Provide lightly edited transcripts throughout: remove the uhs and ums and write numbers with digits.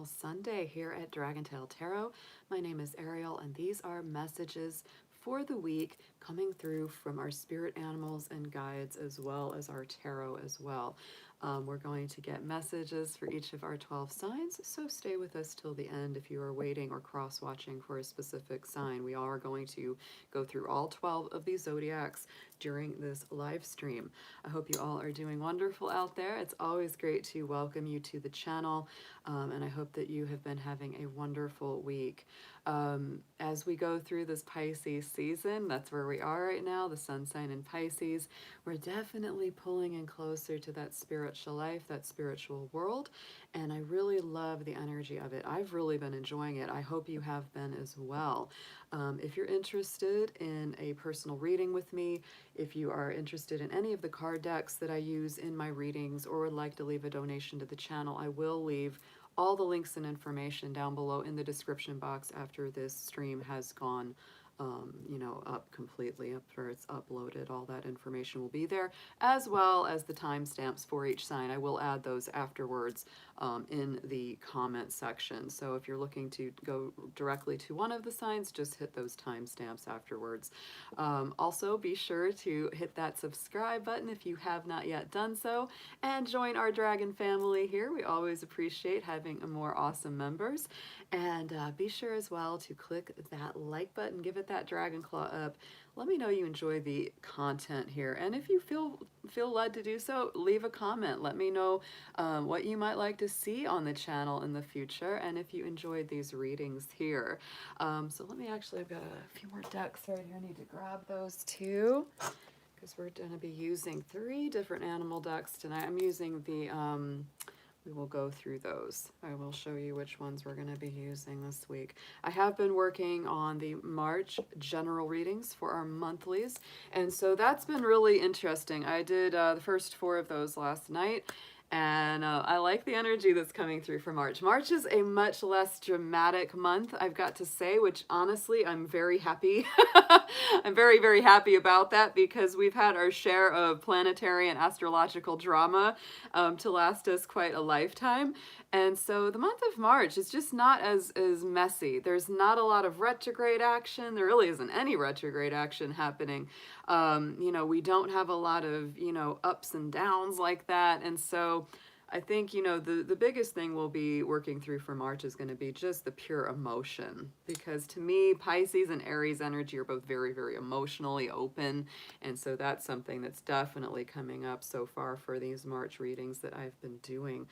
Sunday here at Untitled Tarot. My name is Ariel, and these are messages for the week coming through from our spirit animals and guides, as well as our tarot as well. We're going to get messages for each of our 12 signs, so stay with us till the end if you are waiting or cross-watching for a specific sign. We are going to go through all 12 of these zodiacs during this live stream. I hope you all are doing wonderful out there. It's always great to welcome you to the channel, and I hope that you have been having a wonderful week. As we go through this Pisces season, that's where we are right now, the sun sign in Pisces, we're definitely pulling in closer to that spiritual life, that spiritual world, and I really love the energy of it. I've really been enjoying it. I hope you have been as well. If you're interested in a personal reading with me, if you are interested in any of the card decks that I use in my readings, or would like to leave a donation to the channel, I will leave all the links and information down below in the description box after this stream has gone up completely, after it's uploaded. All that information will be there, as well as the timestamps for each sign. I will add those afterwards in the comment section. So if you're looking to go directly to one of the signs, just hit those timestamps afterwards. Also, be sure to hit that subscribe button if you have not yet done so, and join our dragon family here. We always appreciate having more awesome members. And be sure as well to click that like button, give it that dragon claw up. Let me know you enjoy the content here, and if you feel led to do so, leave a comment. Let me know what you might like to see on the channel in the future, and if you enjoyed these readings here. So let me actually, I've got a few more decks right here. I need to grab those too, because we're going to be using 3 different animal decks tonight. I'm using the we will go through those. I will show you which ones we're going to be using this week. I have been working on the March general readings for our monthlies, and so that's been really interesting. I did the first 4 of those last night, and I like the energy that's coming through for March. March is a much less dramatic month, I've got to say, which honestly, I'm very happy. I'm very, very happy about that, because we've had our share of planetary and astrological drama to last us quite a lifetime. And so the month of March is just not as messy. There's not a lot of retrograde action. There really isn't any retrograde action happening. We don't have a lot of, ups and downs like that. And so I think, the biggest thing we'll be working through for March is going to be just the pure emotion. Because to me, Pisces and Aries energy are both very, very emotionally open. And so that's something that's definitely coming up so far for these March readings that I've been doing.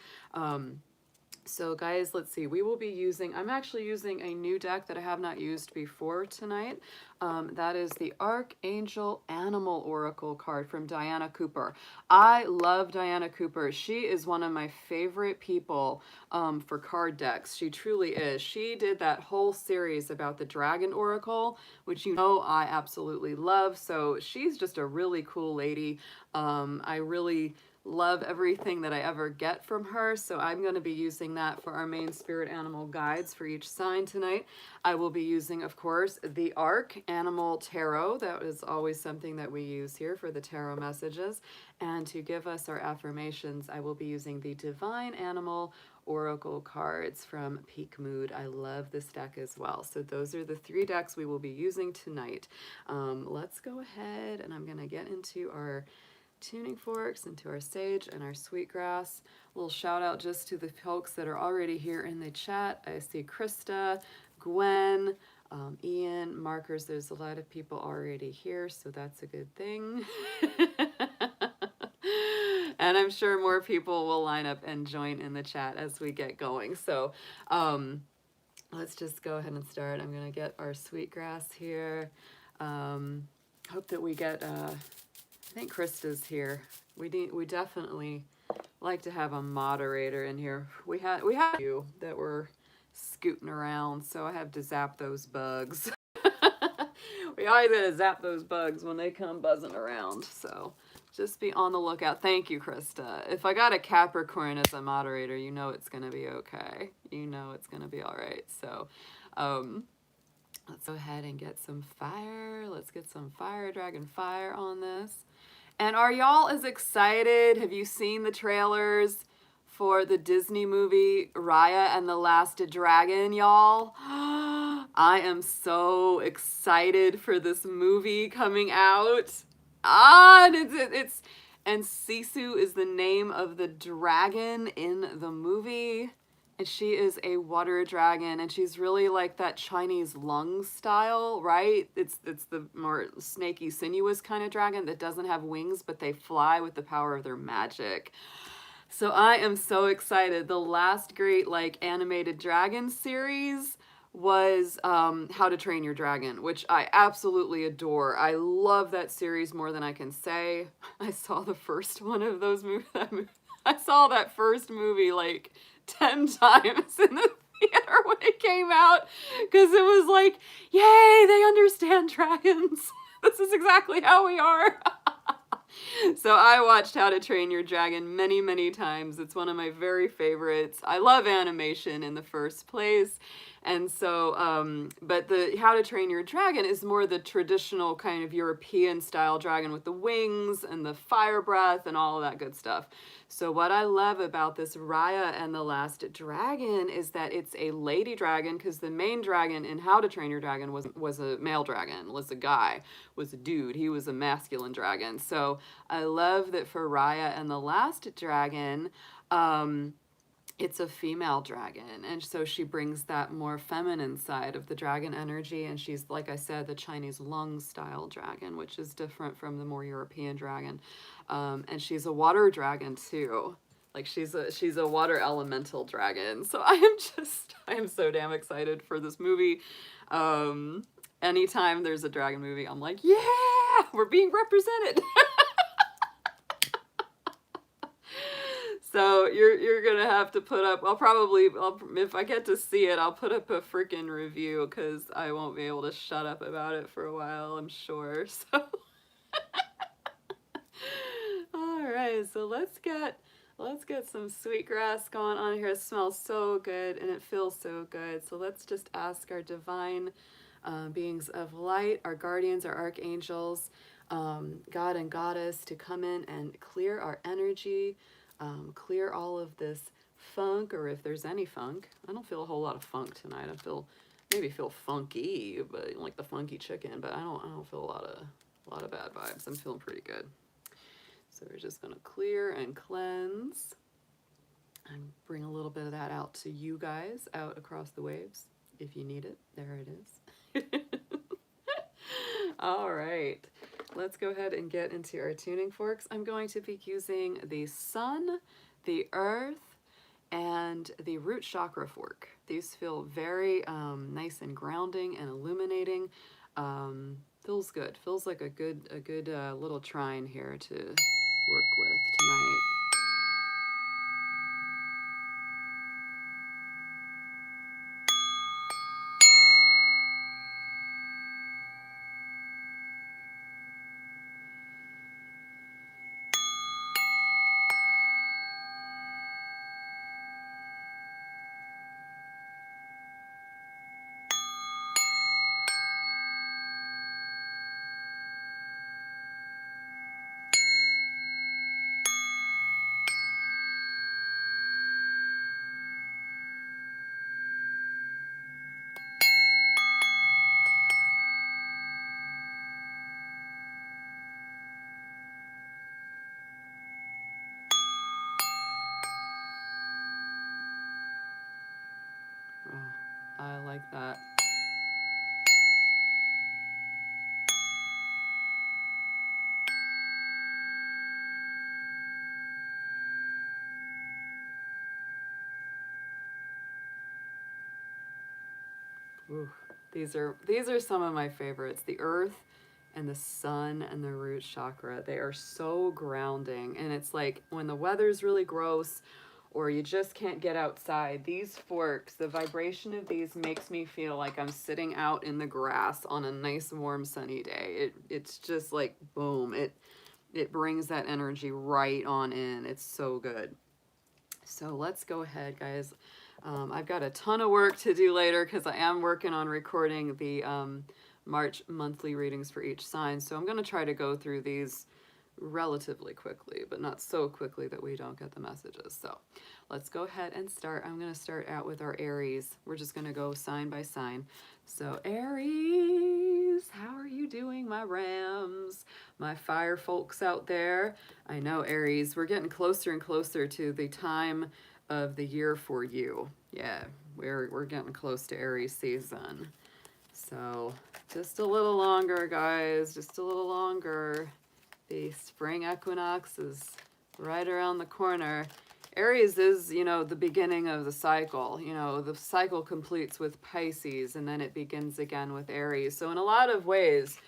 So guys, let's see, we will be using, I'm actually using a new deck that I have not used before tonight. That is the Archangel Animal Oracle card from Diana Cooper. I love Diana Cooper. She is one of my favorite people for card decks. She truly is. She did that whole series about the Dragon Oracle, which I absolutely love. So she's just a really cool lady. I really love everything that I ever get from her, so I'm going to be using that for our main spirit animal guides for each sign tonight. I will be using, of course, the Ark Animal Tarot. That is always something that we use here for the tarot messages. And to give us our affirmations, I will be using the Divine Animal Oracle cards from Peak Mood. I love this deck as well. So those are the 3 decks we will be using tonight. Let's go ahead, and I'm going to get into our tuning forks, into our sage and our sweetgrass. A little shout out just to the folks that are already here in the chat. I see Krista, Gwen, Ian, Markers. There's a lot of people already here, so that's a good thing. And I'm sure more people will line up and join in the chat as we get going. So let's just go ahead and start. I'm going to get our sweetgrass here. Hope that we get I think Krista's here. We definitely like to have a moderator in here. We have you that were scooting around, so I have to zap those bugs. We always gotta zap those bugs when they come buzzing around. So just be on the lookout. Thank you, Krista. If I got a Capricorn as a moderator, you know it's gonna be okay. You know it's gonna be all right. So let's go ahead and get some fire. Let's get some fire, dragon fire on this. And are y'all as excited? Have you seen the trailers for the Disney movie Raya and the Last Dragon, y'all. I am so excited for this movie coming out. And Sisu is the name of the dragon in the movie. And she is a water dragon, and she's really like that Chinese lung style, right? It's the more snaky, sinuous kind of dragon that doesn't have wings, but they fly with the power of their magic. So I am so excited. The last great like animated dragon series was How to Train Your Dragon, which I absolutely adore. I love that series more than I can say. I saw the first one of those movies. I saw that first movie like 10 times in the theater when it came out, because it was like, yay, they understand dragons. This is exactly how we are. So I watched How to Train Your Dragon many, many times. It's one of my very favorites. I love animation in the first place. And so, but the How to Train Your Dragon is more the traditional kind of European style dragon with the wings and the fire breath and all of that good stuff. So what I love about this Raya and the Last Dragon is that it's a lady dragon, because the main dragon in How to Train Your Dragon was a male dragon, was a guy, was a dude. He was a masculine dragon. So I love that for Raya and the Last Dragon, it's a female dragon, and so she brings that more feminine side of the dragon energy, and she's, like I said, the Chinese lung style dragon, which is different from the more European dragon. And she's a water dragon too. Like she's a water elemental dragon. So I am so damn excited for this movie. Anytime there's a dragon movie, I'm like, yeah, we're being represented. So you're gonna have to put up, if I get to see it, I'll put up a freaking review, because I won't be able to shut up about it for a while, I'm sure. So all right, so let's get some sweetgrass going on here. It smells so good and it feels so good. So let's just ask our divine beings of light, our guardians, our archangels, God and Goddess, to come in and clear our energy. Clear all of this funk, or if there's any funk. I don't feel a whole lot of funk tonight. I maybe feel funky, but like the funky chicken, but I don't feel a lot of bad vibes. I'm feeling pretty good. So we're just gonna clear and cleanse and bring a little bit of that out to you guys out across the waves if you need it. There it is. All right. Let's go ahead and get into our tuning forks. I'm going to be using the sun, the earth, and the root chakra fork. These feel very nice and grounding and illuminating. Feels good. Feels like a good little trine here to work with tonight. Oh, I like that. Ooh, these are some of my favorites. The earth and the sun and the root chakra. They are so grounding. And it's like when the weather's really gross or you just can't get outside, these forks, the vibration of these makes me feel like I'm sitting out in the grass on a nice warm sunny day. It's just like boom. It brings that energy right on in. It's so good. So let's go ahead, guys. I've got a ton of work to do later because I am working on recording the March monthly readings for each sign. So I'm going to try to go through these relatively quickly, but not so quickly that we don't get the messages. So let's go ahead and start. I'm going to start out with our Aries. We're just going to go sign by sign. So Aries, how are you doing, my Rams, my fire folks out there? I know, Aries, we're getting closer and closer to the time of the year for you. Yeah, we're getting close to Aries season. So just a little longer, guys, just a little longer. The spring equinox is right around the corner. Aries is, you know, the beginning of the cycle. You know, the cycle completes with Pisces, and then it begins again with Aries. So in a lot of ways,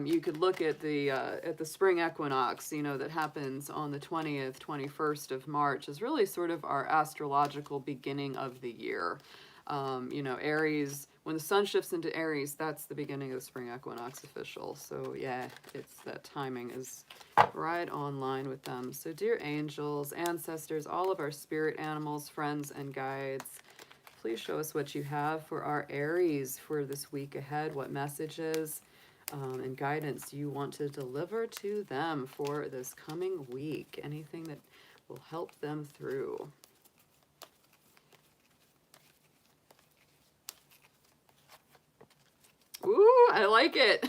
you could look at the spring equinox, you know, that happens on the 20th, 21st of March, is really sort of our astrological beginning of the year. You know, Aries, when the sun shifts into Aries, that's the beginning of the spring equinox official. So yeah, it's that timing is right on line with them. So dear angels, ancestors, all of our spirit animals, friends, and guides, please show us what you have for our Aries for this week ahead, what messages and guidance you want to deliver to them for this coming week. Anything that will help them through. Ooh, I like it.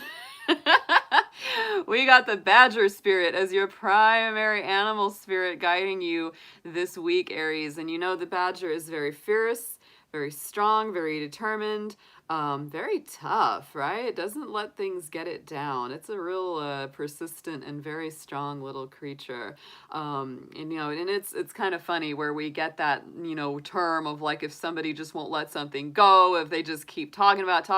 We got the Badger Spirit as your primary animal spirit guiding you this week, Aries. And you know the Badger is very fierce, very strong, very determined, very tough, right? It doesn't let things get it down. It's a real persistent and very strong little creature. And you know, and it's kind of funny where we get that, you know, term of like if somebody just won't let something go, if they just keep talking about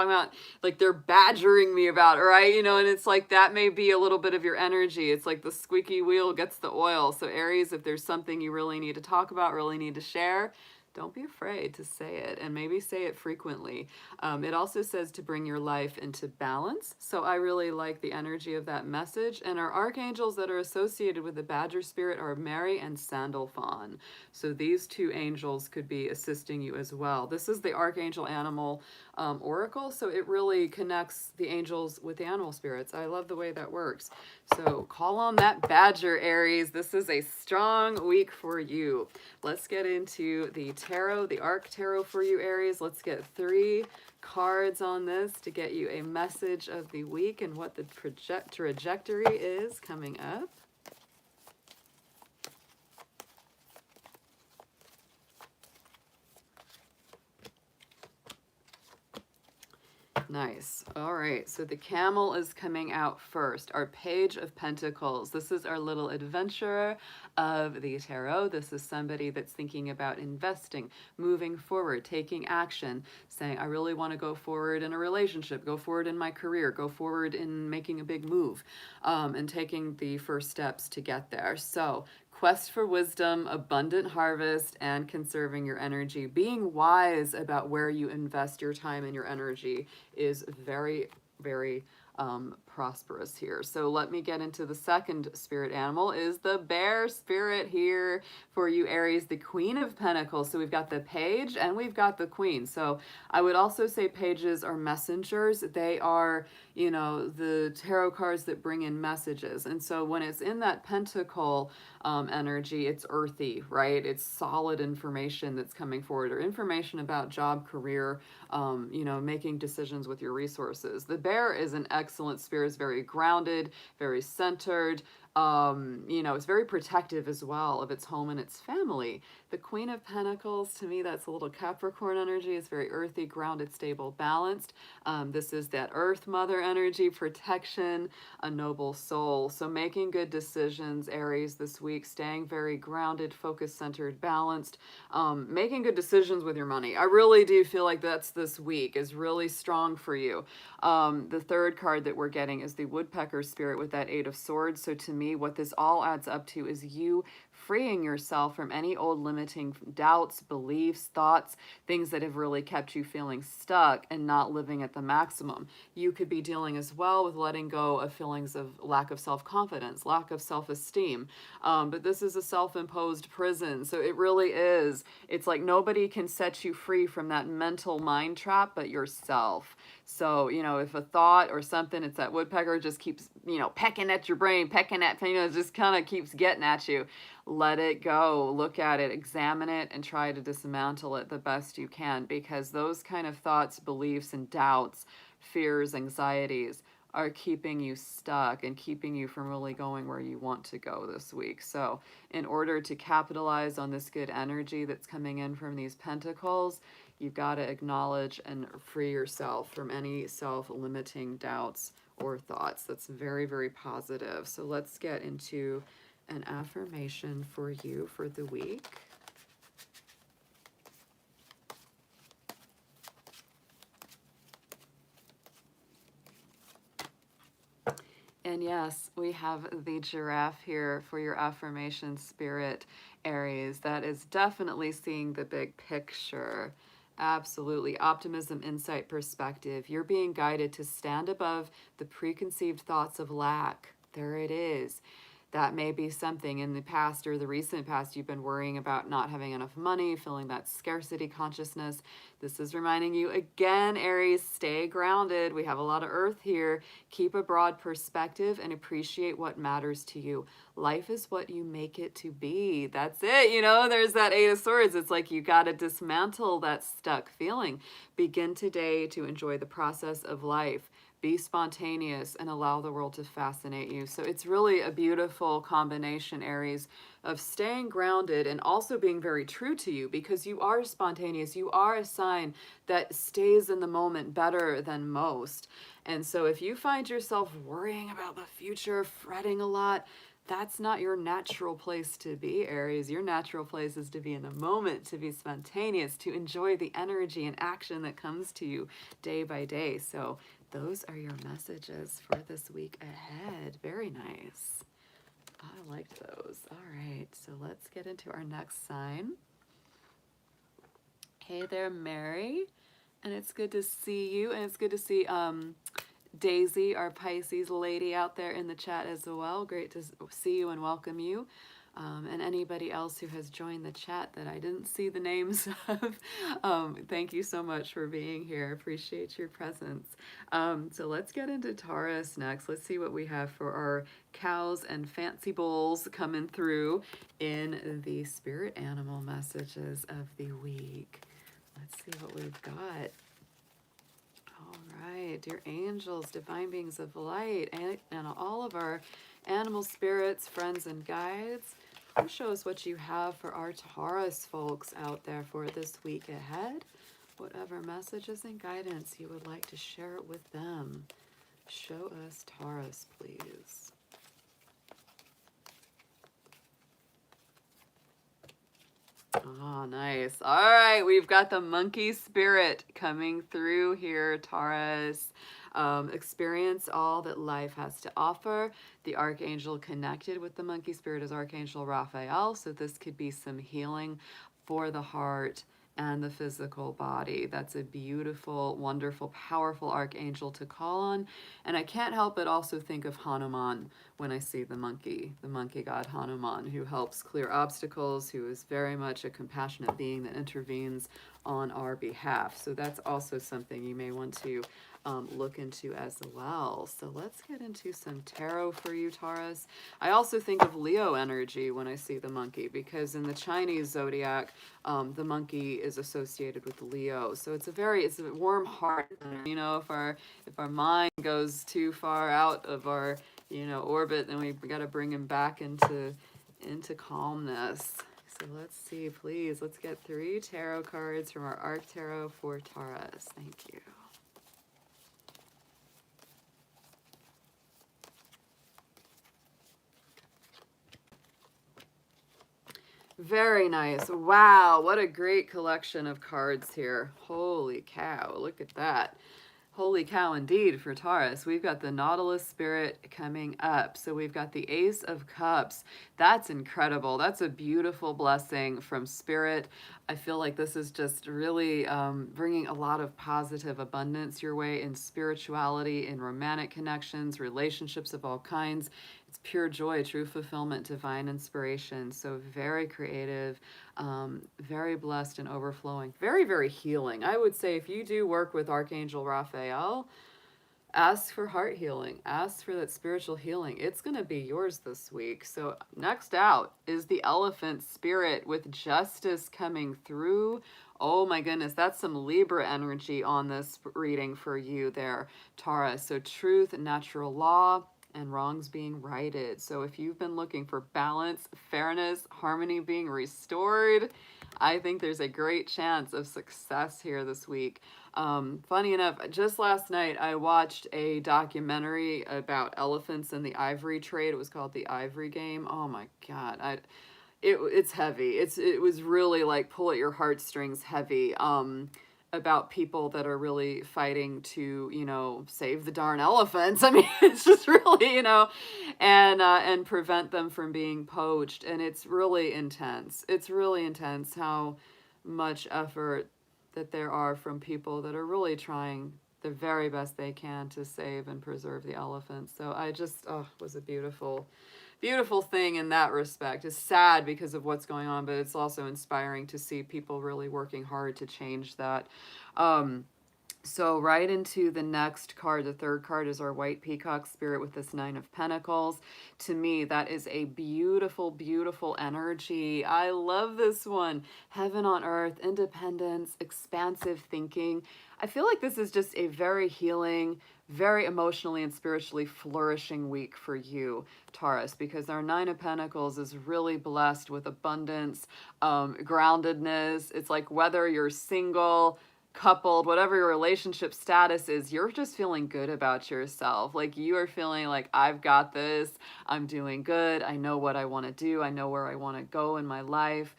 like they're badgering me about it, right? You know, and it's like that may be a little bit of your energy. It's like the squeaky wheel gets the oil. So Aries, if there's something you really need to talk about, really need to share, don't be afraid to say it, and maybe say it frequently. It also says to bring your life into balance. So I really like the energy of that message. And our archangels that are associated with the Badger Spirit are Mary and Sandalphon. So these two angels could be assisting you as well. This is the Archangel Animal Oracle, so it really connects the angels with the animal spirits. I love the way that works. So call on that Badger, Aries. This is a strong week for you. Let's get into the tarot, the Ark Tarot for you, Aries. Let's get 3 cards on this to get you a message of the week and what the trajectory is coming up. Nice. All right. So the camel is coming out first. Our Page of Pentacles. This is our little adventurer of the tarot. This is somebody that's thinking about investing, moving forward, taking action, saying, I really want to go forward in a relationship, go forward in my career, go forward in making a big move, and taking the first steps to get there. So quest for wisdom, abundant harvest, and conserving your energy. Being wise about where you invest your time and your energy is very, very prosperous here. So let me get into the second spirit animal is the bear spirit here for you, Aries, the Queen of Pentacles. So we've got the page and we've got the queen. So I would also say pages are messengers. They are, you know, the tarot cards that bring in messages. And so when it's in that pentacle energy, it's earthy, right? It's solid information that's coming forward, or information about job, career, you know, making decisions with your resources. The bear is an excellent spirit, is very grounded, very centered. You know, it's very protective as well of its home and its family. The Queen of Pentacles, to me, that's a little Capricorn energy. It's very earthy, grounded, stable, balanced. This is that Earth Mother energy, protection, a noble soul. So making good decisions, Aries, this week, staying very grounded, focused, centered, balanced, making good decisions with your money. I really do feel like that's this week is really strong for you. The third card that we're getting is the Woodpecker spirit with that 8 of Swords. So to me, what this all adds up to is you freeing yourself from any old limiting doubts, beliefs, thoughts, things that have really kept you feeling stuck and not living at the maximum. You could be dealing as well with letting go of feelings of lack of self-confidence, lack of self-esteem. But this is a self-imposed prison. So it really is. It's like nobody can set you free from that mental mind trap but yourself. So, you know, if a thought or something, it's that woodpecker just keeps, you know, pecking at your brain, pecking at, you know, just kind of keeps getting at you. Let it go, look at it, examine it, and try to dismantle it the best you can, because those kind of thoughts, beliefs, and doubts, fears, anxieties are keeping you stuck and keeping you from really going where you want to go this week. So in order to capitalize on this good energy that's coming in from these pentacles, you've got to acknowledge and free yourself from any self-limiting doubts or thoughts. That's very, very positive. So let's get into an affirmation for you for the week. And yes, we have the giraffe here for your affirmation, Spirit, Aries. That is definitely seeing the big picture. Absolutely. Optimism, insight, perspective. You're being guided to stand above the preconceived thoughts of lack. There it is. That may be something in the past or the recent past you've been worrying about not having enough money, feeling that scarcity consciousness. This is reminding you again, Aries, stay grounded. We have a lot of earth here. Keep a broad perspective and appreciate what matters to you. Life is what you make it to be. That's it. You know, there's that Eight of Swords. It's like you got to dismantle that stuck feeling. Begin today to enjoy the process of life. Be spontaneous and allow the world to fascinate you. So it's really a beautiful combination, Aries, of staying grounded and also being very true to you, because you are spontaneous. You are a sign that stays in the moment better than most. And so if you find yourself worrying about the future, fretting a lot, that's not your natural place to be, Aries. Your natural place is to be in the moment, to be spontaneous, to enjoy the energy and action that comes to you day by day. So those are your messages for this week ahead. Very nice. I liked those. All right, so let's get into our next sign. Hey there, Mary. And it's good to see you. And it's good to see Daisy, our Pisces lady, out there in the chat as well. Great to see you and welcome you. And anybody else who has joined the chat that I didn't see the names of, thank you so much for being here. Appreciate your presence. So let's get into Taurus next. Let's see what we have for our cows and fancy bulls coming through in the spirit animal messages of the week. Let's see what we've got. All right, dear angels, divine beings of light, and all of our animal spirits, friends, and guides, please show us what you have for our Taurus folks out there for this week ahead. Whatever messages and guidance you would like to share with them. Show us Taurus, please. Oh, nice. All right, we've got the monkey spirit coming through here, Taurus. Experience all that life has to offer. The archangel connected with the monkey spirit is Archangel Raphael, so this could be some healing for the heart and the physical body. That's a beautiful, wonderful, powerful archangel to call on. And I can't help but also think of Hanuman when I see the monkey god Hanuman, who helps clear obstacles, who is very much a compassionate being that intervenes on our behalf. So that's also something you may want to look into as well. So let's get into some tarot for you, Taurus. I also think of Leo energy when I see the monkey, because in the Chinese zodiac, the monkey is associated with Leo. So it's a warm heart. You know, if our mind goes too far out of our, you know, orbit, then we got to bring him back into calmness. So let's see, please. Let's get 3 tarot cards from our Ark Tarot for Taurus. Thank you. Very nice. Wow, what a great collection of cards here. Holy cow, look at that. Holy cow, indeed, for Taurus. We've got the Nautilus Spirit coming up. So we've got the Ace of Cups. That's incredible. That's a beautiful blessing from Spirit. I feel like this is just really bringing a lot of positive abundance your way in spirituality, in romantic connections, relationships of all kinds. It's pure joy, true fulfillment, divine inspiration. So very creative, very blessed and overflowing. Very, very healing. I would say if you do work with Archangel Raphael, ask for heart healing. Ask for that spiritual healing. It's going to be yours this week. So next out is the Elephant Spirit with Justice coming through. Oh my goodness, that's some Libra energy on this reading for you there, Taurus. So truth, natural law, and wrongs being righted. So if you've been looking for balance, fairness, harmony being restored, I think there's a great chance of success here this week. Funny enough, just last night I watched a documentary about elephants in the ivory trade. It was called The Ivory Game. Oh my God. It's heavy. It was really like pull at your heartstrings heavy. About people that are really fighting to, you know, save the darn elephants. I mean, it's just really, you know, and prevent them from being poached. And it's really intense. It's really intense how much effort that there are from people that are really trying the very best they can to save and preserve the elephants. So I just, was a beautiful thing in that respect. It's sad because of what's going on, but it's also inspiring to see people really working hard to change that. So right into the next card, the third card is our White Peacock Spirit with this Nine of Pentacles. To me, that is a beautiful, beautiful energy. I love this one. Heaven on earth, independence, expansive thinking. I feel like this is just a very healing, very emotionally and spiritually flourishing week for you, Taurus, because our Nine of Pentacles is really blessed with abundance, groundedness. It's like whether you're single, coupled, whatever your relationship status is, you're just feeling good about yourself. Like you are feeling like, I've got this, I'm doing good, I know what I want to do, I know where I want to go in my life.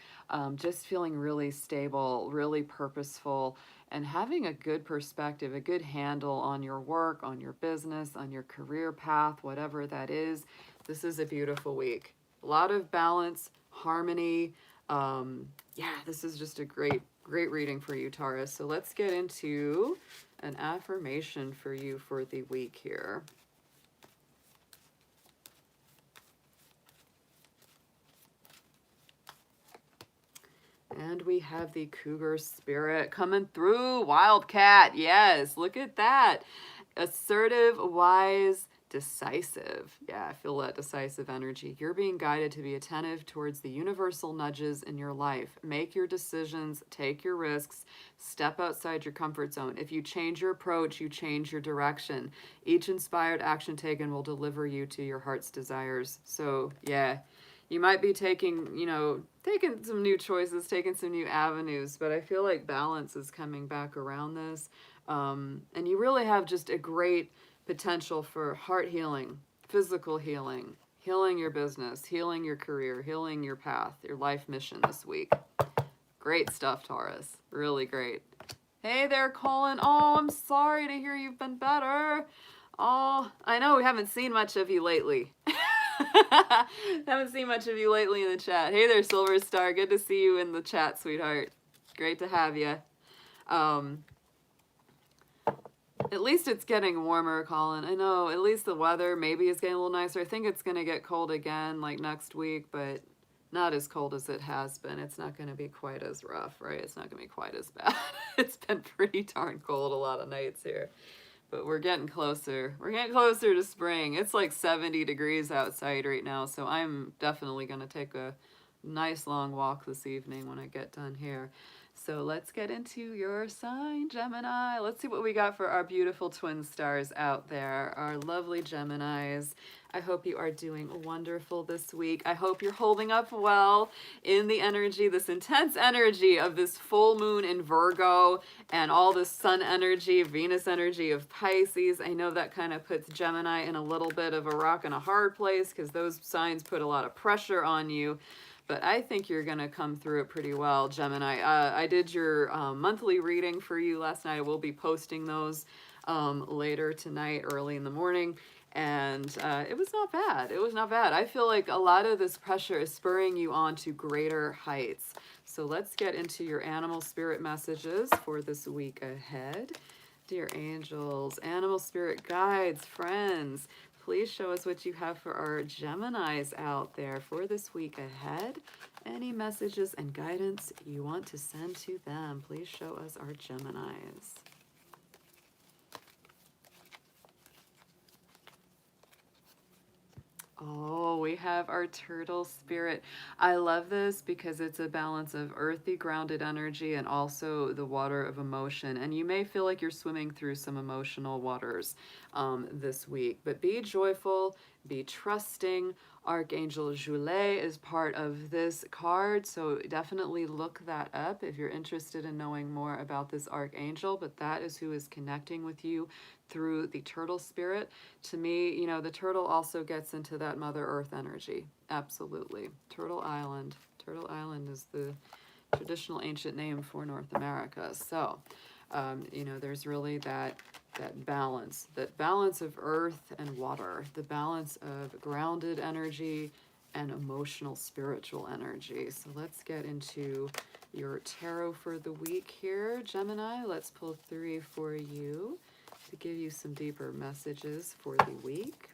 Just feeling really stable, really purposeful, and having a good perspective, a good handle on your work, on your business, on your career path, whatever that is. This is a beautiful week. A lot of balance, harmony. Yeah, this is just a great reading for you, Taurus. So let's get into an affirmation for you for the week here. And we have the Cougar Spirit coming through. Wildcat, yes, look at that. Assertive, wise, decisive. Yeah, I feel that decisive energy. You're being guided to be attentive towards the universal nudges in your life. Make your decisions, take your risks, step outside your comfort zone. If you change your approach, you change your direction. Each inspired action taken will deliver you to your heart's desires. So, yeah, you might be taking some new choices, taking some new avenues, but I feel like balance is coming back around this. And you really have just a great potential for heart healing, physical healing, healing your business, healing your career, healing your path, your life mission this week. Great stuff, Taurus. Really great. Hey there, Colin. Oh, I'm sorry to hear you've been better. Oh, I know we haven't seen much of you lately. Haven't seen much of you lately in the chat. Hey there, Silver Star. Good to see you in the chat, sweetheart. Great to have you. At least it's getting warmer, Colin. I know, at least the weather maybe is getting a little nicer. I think it's going to get cold again like next week, but not as cold as it has been. It's not going to be quite as rough, right? It's not going to be quite as bad. It's been pretty darn cold a lot of nights here. But we're getting closer. We're getting closer to spring. It's like 70 degrees outside right now, so I'm definitely going to take a nice long walk this evening when I get done here. So let's get into your sign, Gemini. Let's see what we got for our beautiful twin stars out there, our lovely Geminis. I hope you are doing wonderful this week. I hope you're holding up well in the energy, this intense energy of this full moon in Virgo and all the sun energy, Venus energy of Pisces. I know that kind of puts Gemini in a little bit of a rock and a hard place because those signs put a lot of pressure on you. but I think you're going to come through it pretty well, Gemini. I did your monthly reading for you last night. I will be posting those later tonight, early in the morning. And it was not bad. It was not bad. I feel like a lot of this pressure is spurring you on to greater heights. So let's get into your animal spirit messages for this week ahead. Dear angels, animal spirit guides, friends, please show us what you have for our Geminis out there for this week ahead. Any messages and guidance you want to send to them, please show us our Geminis. Oh, we have our turtle spirit. I love this because it's a balance of earthy, grounded energy and also the water of emotion. And you may feel like you're swimming through some emotional waters this week. But be joyful, be trusting. Archangel Joulet is part of this card, so definitely look that up if you're interested in knowing more about this archangel. But that is who is connecting with you through the turtle spirit. To me, you know, the turtle also gets into that Mother Earth energy. Absolutely. Turtle Island. Turtle Island is the traditional ancient name for North America. So, you know, there's really that balance of earth and water, the balance of grounded energy and emotional spiritual energy. So let's get into your tarot for the week here, Gemini. Let's pull 3 for you to give you some deeper messages for the week.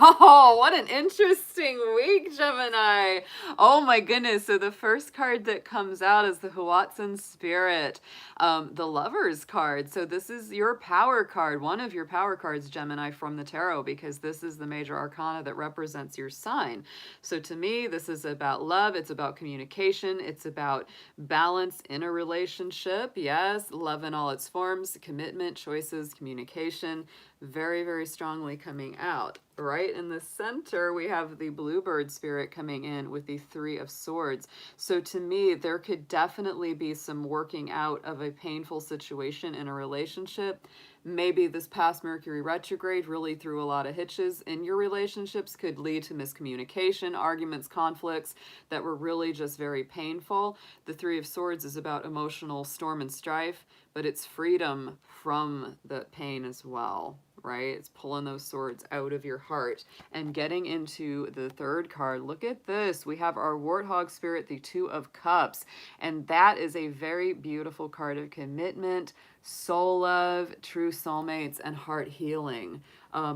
Oh, what an interesting week, Gemini. Oh my goodness. So the first card that comes out is the Huatsun Spirit, the Lover's card. So this is your power card, one of your power cards, Gemini, from the tarot, because this is the major arcana that represents your sign. So to me, this is about love. It's about communication. It's about balance in a relationship. Yes, love in all its forms, commitment, choices, communication. Very, very strongly coming out. Right in the center, we have the Bluebird spirit coming in with the 3 of Swords. So to me, there could definitely be some working out of a painful situation in a relationship. Maybe this past Mercury retrograde really threw a lot of hitches in your relationships, could lead to miscommunication, arguments, conflicts that were really just very painful. The 3 of Swords is about emotional storm and strife, but it's freedom from the pain as well, right? It's pulling those swords out of your heart. And getting into the 3rd card, look at this. We have our Warthog spirit, the 2 of Cups. And that is a very beautiful card of commitment, soul love, true soulmates, and heart healing.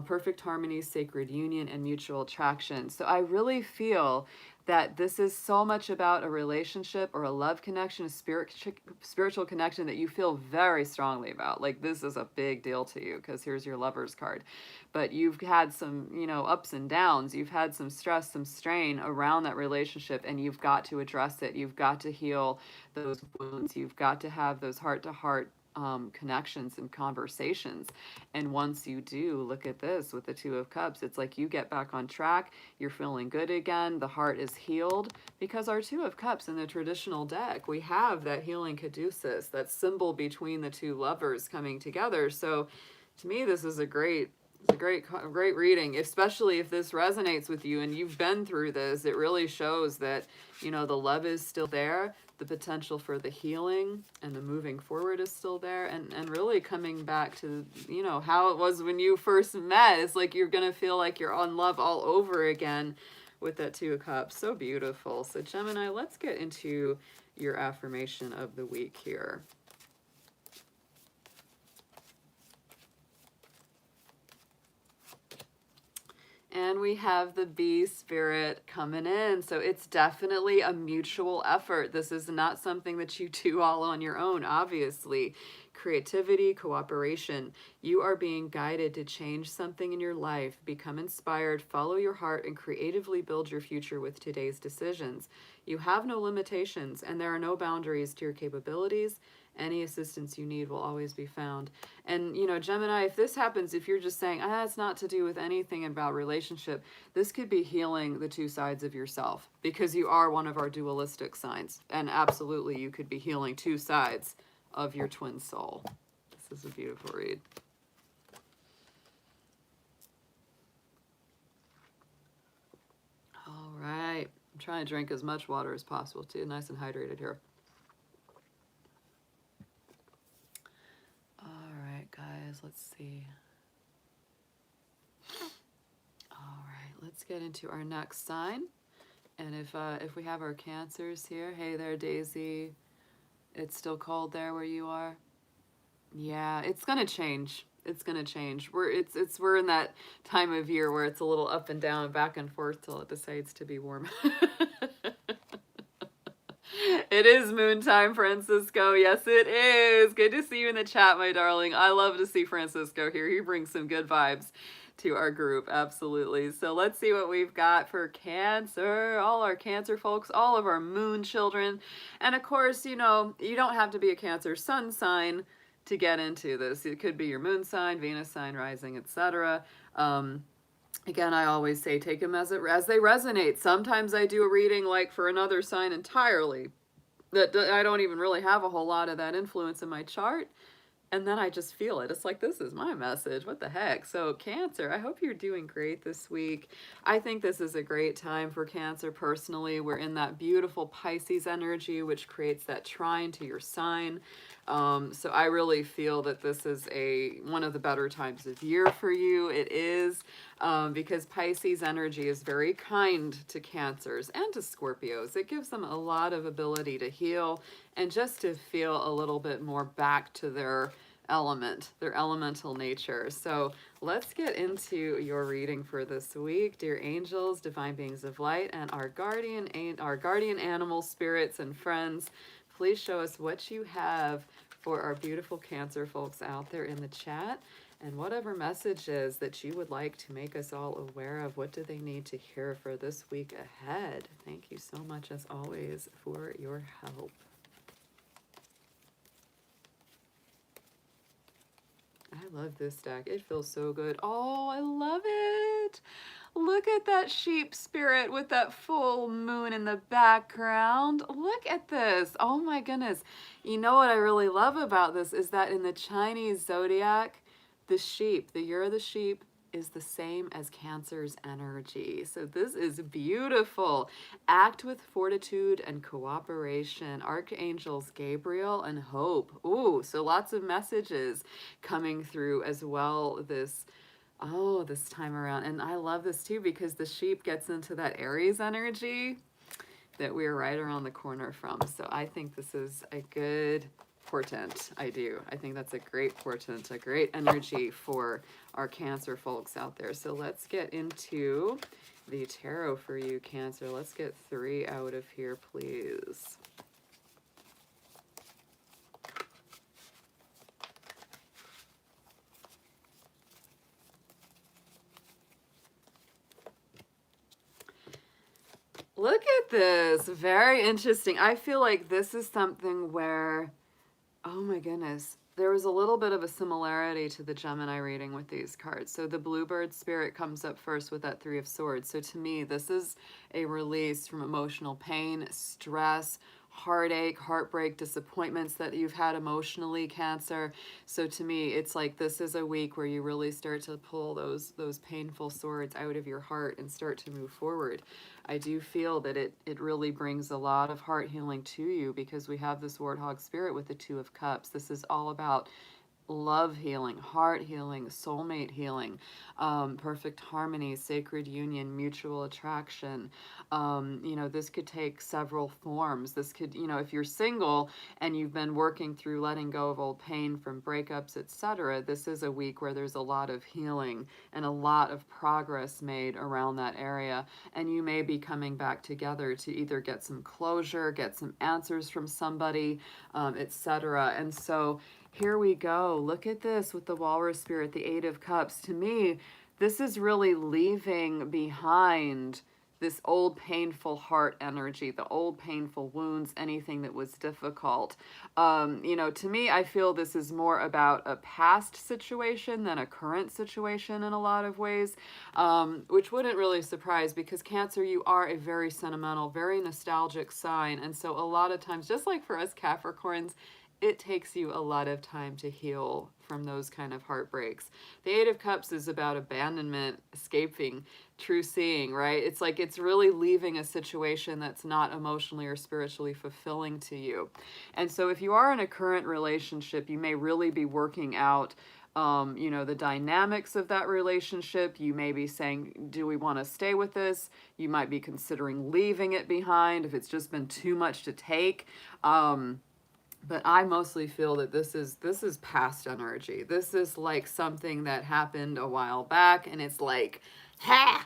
Perfect harmony, sacred union, and mutual attraction. So I really feel that this is so much about a relationship or a love connection, a spiritual connection that you feel very strongly about. Like this is a big deal to you because here's your Lover's card. But you've had some, you know, ups and downs. You've had some stress, some strain around that relationship, and you've got to address it. You've got to heal those wounds. You've got to have those heart-to-heart connections and conversations. And once you do, look at this with the 2 of Cups, it's like you get back on track, you're feeling good again, the heart is healed, because our 2 of Cups in the traditional deck, we have that healing caduceus, that symbol between the 2 lovers coming together. So to me, this is a great reading, especially if this resonates with you and you've been through this. It really shows that, you know, the love is still there, the potential for the healing and the moving forward is still there, and really coming back to, you know, how it was when you first met. It's like you're gonna feel like you're on love all over again with that 2 of Cups. So beautiful. So Gemini, let's get into your affirmation of the week here. And we have the Bee spirit coming in. So it's definitely a mutual effort. This is not something that you do all on your own, obviously. Creativity, cooperation. You are being guided to change something in your life. Become inspired, follow your heart, and creatively build your future with today's decisions. You have no limitations, and there are no boundaries to your capabilities. Any assistance you need will always be found. And, you know, Gemini, if this happens, if you're just saying, it's not to do with anything about relationship, this could be healing the 2 sides of yourself, because you are one of our dualistic signs. And absolutely, you could be healing 2 sides of your twin soul. This is a beautiful read. All right. I'm trying to drink as much water as possible too. Nice and hydrated here. All right, guys, let's see. All right, let's get into our next sign. And if we have our Cancers here, hey there, Daisy. It's still cold there where you are. Yeah, it's gonna change. It's gonna change. We're in that time of year where it's a little up and down, back and forth till it decides to be warm. It is moon time, Francisco. Yes, it is. Good to see you in the chat, my darling. I love to see Francisco here. He brings some good vibes to our group. Absolutely. So let's see what we've got for Cancer. All our Cancer folks, all of our moon children. And of course, you know, you don't have to be a Cancer sun sign to get into this. It could be your moon sign, Venus sign, rising, etc. Again, I always say take them as they resonate. Sometimes I do a reading like for another sign entirely that I don't even really have a whole lot of that influence in my chart. And then I just feel it. It's like, this is my message. What the heck? So Cancer, I hope you're doing great this week. I think this is a great time for Cancer personally. We're in that beautiful Pisces energy, which creates that trine to your sign. So I really feel that this is one of the better times of year for you. It is because Pisces energy is very kind to Cancers and to Scorpios. It gives them a lot of ability to heal and just to feel a little bit more back to their element, their elemental nature. So let's get into your reading for this week, dear angels, divine beings of light, and our guardian animal spirits and friends. Please show us what you have for our beautiful Cancer folks out there in the chat, and whatever messages that you would like to make us all aware of. What do they need to hear for this week ahead? Thank you so much, as always, for your help. I love this deck. It feels so good. Oh, I love it. Look at that sheep spirit with that full moon in the background. Look at this. Oh my goodness. You know what I really love about this is that in the Chinese zodiac, the sheep, the year of the sheep, is the same as Cancer's energy. So this is beautiful. Act with fortitude and cooperation. Archangels Gabriel and Hope. Ooh, so lots of messages coming through as well this time around. And I love this too because the sheep gets into that Aries energy that we're right around the corner from. So I think this is a good portent. I do. I think that's a great portent, a great energy for our Cancer folks out there. So let's get into the tarot for you, Cancer. Let's get 3 out of here, please. Look at this. Very interesting. I feel like this is something where, oh my goodness, there was a little bit of a similarity to the Gemini reading with these cards. So the Bluebird spirit comes up first with that 3 of Swords. So to me, this is a release from emotional pain, stress, heartache, heartbreak, disappointments that you've had emotionally, Cancer. So to me, it's like this is a week where you really start to pull those painful swords out of your heart and start to move forward. I do feel that it really brings a lot of heart healing to you because we have this warthog spirit with the 2 of Cups. This is all about love healing, heart healing, soulmate healing, perfect harmony, sacred union, mutual attraction. You know, this could take several forms. This could, you know, if you're single and you've been working through letting go of old pain from breakups, etc., this is a week where there's a lot of healing and a lot of progress made around that area. And you may be coming back together to either get some closure, get some answers from somebody, etc. And so here we go. Look at this with the Walrus spirit, the 8 of Cups. To me, this is really leaving behind this old painful heart energy, the old painful wounds, anything that was difficult. You know, to me, I feel this is more about a past situation than a current situation in a lot of ways, which wouldn't really surprise because Cancer, you are a very sentimental, very nostalgic sign. And so a lot of times, just like for us Capricorns, it takes you a lot of time to heal from those kind of heartbreaks. The Eight of Cups is about abandonment, escaping, true seeing, right? It's like it's really leaving a situation that's not emotionally or spiritually fulfilling to you. And so if you are in a current relationship, you may really be working out you know, the dynamics of that relationship. You may be saying, do we want to stay with this? You might be considering leaving it behind if it's just been too much to take. But I mostly feel that this is past energy. This is like something that happened a while back, and it's like, ha!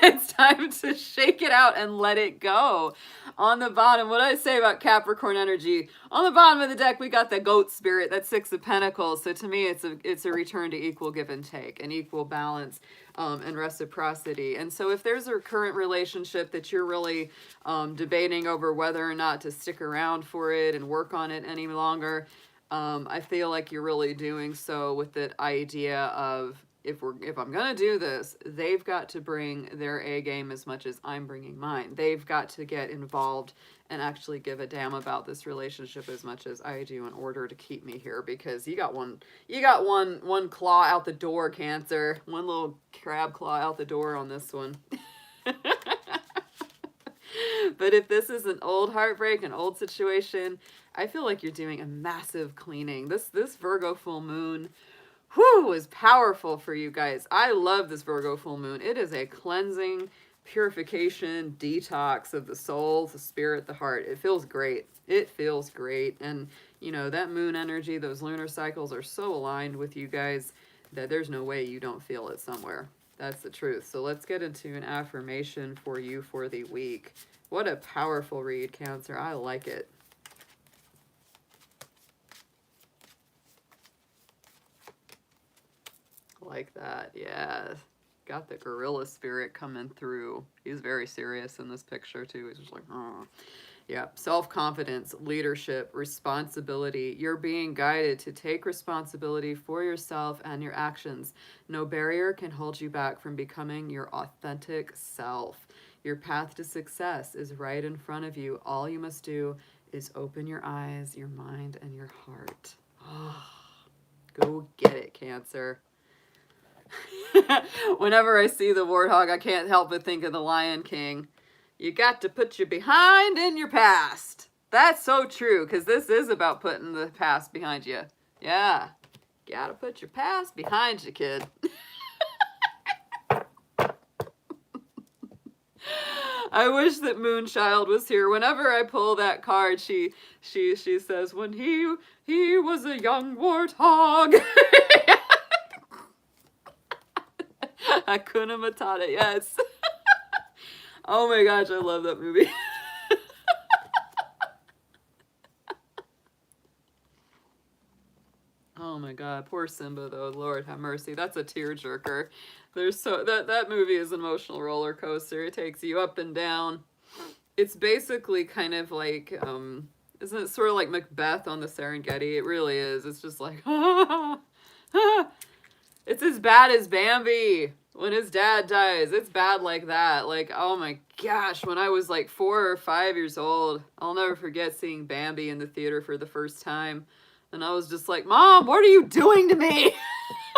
It's time to shake it out and let it go. On the bottom, what did I say about Capricorn energy? On the bottom of the deck, we got the goat spirit, that Six of Pentacles. So to me, it's a return to equal give and take, and equal balance, and reciprocity. And so if there's a current relationship that you're really debating over whether or not to stick around for it and work on it any longer, I feel like you're really doing so with the idea of, if I'm gonna do this, they've got to bring their A game as much as I'm bringing mine. They've got to get involved and actually give a damn about this relationship as much as I do in order to keep me here, because you got one claw out the door, Cancer. One little crab claw out the door on this one. But if this is an old heartbreak, an old situation, I feel like you're doing a massive cleaning. This Virgo full moon, whew, is powerful for you guys. I love this Virgo full moon. It is a cleansing, purification, detox of the soul, the spirit, the heart. It feels great. It feels great. And, you know, that moon energy, those lunar cycles are so aligned with you guys that there's no way you don't feel it somewhere. That's the truth. So let's get into an affirmation for you for the week. What a powerful read, Cancer. I like it. Like that, yeah. Got the gorilla spirit coming through. He's very serious in this picture too. He's just like, oh. Yeah, self-confidence, leadership, responsibility. You're being guided to take responsibility for yourself and your actions. No barrier can hold you back from becoming your authentic self. Your path to success is right in front of you. All you must do is open your eyes, your mind, and your heart. Oh, go get it, Cancer. Whenever I see the warthog, I can't help but think of the Lion King. You got to put your behind in your past. That's so true, because this is about putting the past behind you. Yeah. Gotta put your past behind you, kid. I wish that Moonchild was here. Whenever I pull that card, she says, when he was a young warthog. Hakuna Matata, yes. Oh my gosh, I love that movie. Oh my god, poor Simba though. Lord have mercy. That's a tearjerker. There's that movie is an emotional roller coaster. It takes you up and down. It's basically kind of like isn't it sort of like Macbeth on the Serengeti? It really is. It's just like it's as bad as Bambi when his dad dies. It's bad like that. Like, oh my gosh, when I was like 4 or 5 years old, I'll never forget seeing Bambi in the theater for the first time. And I was just like, Mom, what are you doing to me?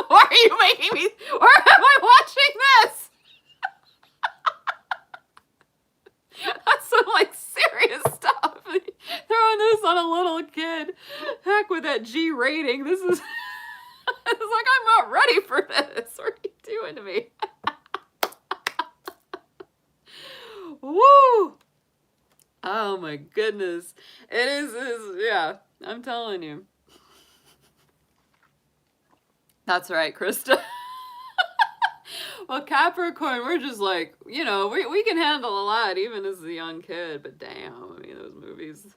Why are you making me, why am I watching this? That's some like serious stuff. Throwing this on a little kid. Heck with that G rating. This is, it's like, I'm not ready for this. What are you doing to me? Woo! Oh my goodness. It is, yeah, I'm telling you. That's right, Krista. Well, Capricorn, we're just like, you know, we can handle a lot even as a young kid, but damn, I mean, those movies,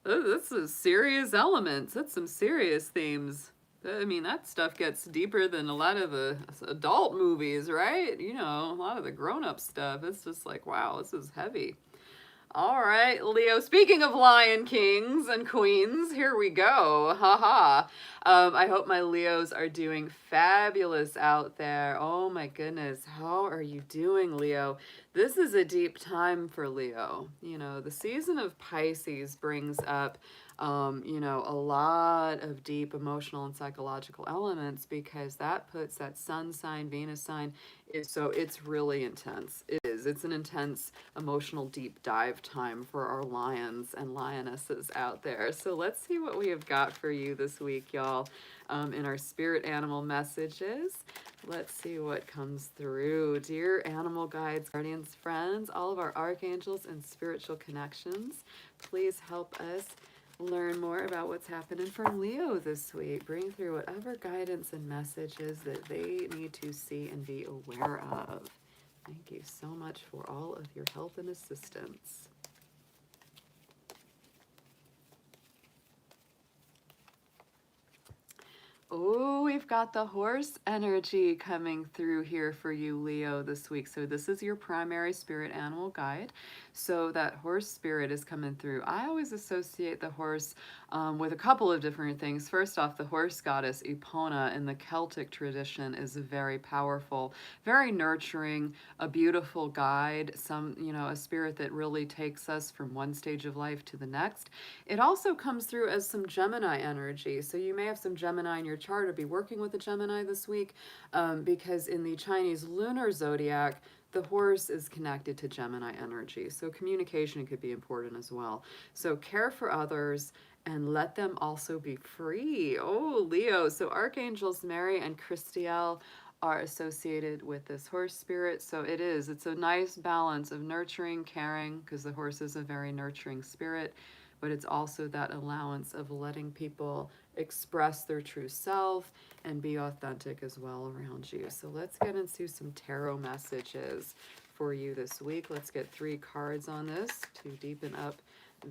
that's some serious elements. That's some serious themes. I mean, that stuff gets deeper than a lot of the adult movies, right? You know, a lot of the grown-up stuff. It's just like, wow, this is heavy. All right, Leo. Speaking of Lion Kings and Queens, here we go. Haha. I hope my Leos are doing fabulous out there. Oh my goodness. How are you doing, Leo? This is a deep time for Leo. You know, the season of Pisces brings up you know, a lot of deep emotional and psychological elements, because that puts that sun sign, Venus sign, so it's really intense. It is. It's an intense emotional deep dive time for our lions and lionesses out there. So let's see what we have got for you this week, y'all, in our spirit animal messages. Let's see what comes through. Dear animal guides, guardians, friends, all of our archangels and spiritual connections, please help us learn more about what's happening for Leo this week. Bring through whatever guidance and messages that they need to see and be aware of. Thank you so much for all of your help and assistance. Oh, we've got the horse energy coming through here for you, Leo, this week. So this is your primary spirit animal guide. So that horse spirit is coming through. I always associate the horse with a couple of different things. First off, the horse goddess Epona in the Celtic tradition is very powerful, very nurturing, a beautiful guide, a spirit that really takes us from one stage of life to the next. It also comes through as some Gemini energy. So you may have some Gemini in your chart or be working with a Gemini this week, because in the Chinese lunar zodiac, the horse is connected to Gemini energy. So communication could be important as well. So care for others and let them also be free. Oh, Leo. So archangels Mary and Christiel are associated with this horse spirit. So it's a nice balance of nurturing, caring, because the horse is a very nurturing spirit, but it's also that allowance of letting people express their true self and be authentic as well around you. So let's get into some tarot messages for you this week. Let's get 3 cards on this to deepen up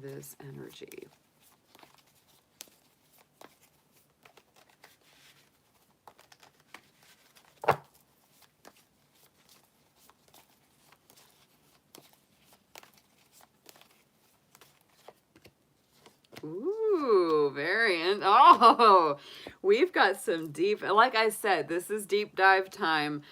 this energy. Ooh, we've got some deep, like I said, this is deep dive time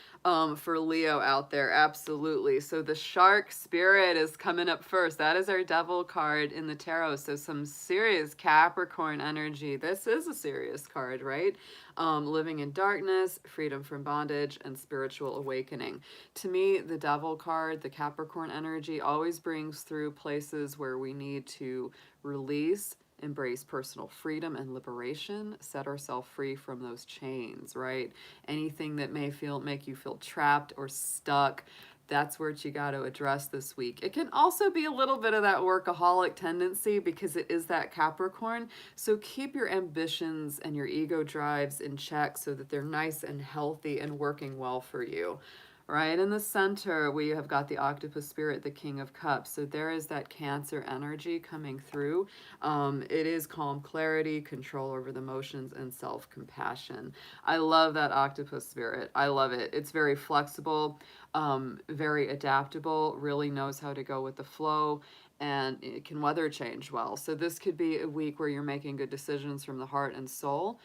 for Leo out there, absolutely. So the shark spirit is coming up first. That is our devil card in the tarot. So some serious Capricorn energy. This is a serious card, right? Living in darkness, freedom from bondage, and spiritual awakening. To me, the devil card, the Capricorn energy, always brings through places where we need to release, embrace personal freedom and liberation, set ourselves free from those chains, right? Anything that may make you feel trapped or stuck, that's what you got to address this week. It can also be a little bit of that workaholic tendency because it is that Capricorn. So keep your ambitions and your ego drives in check so that they're nice and healthy and working well for you. Right in the center, we have got the octopus spirit, the King of Cups. So there is that Cancer energy coming through. It is calm clarity, control over the emotions, and self-compassion. I love that octopus spirit. I love it. It's very flexible, very adaptable, really knows how to go with the flow, and it can weather change well. So this could be a week where you're making good decisions from the heart and soul,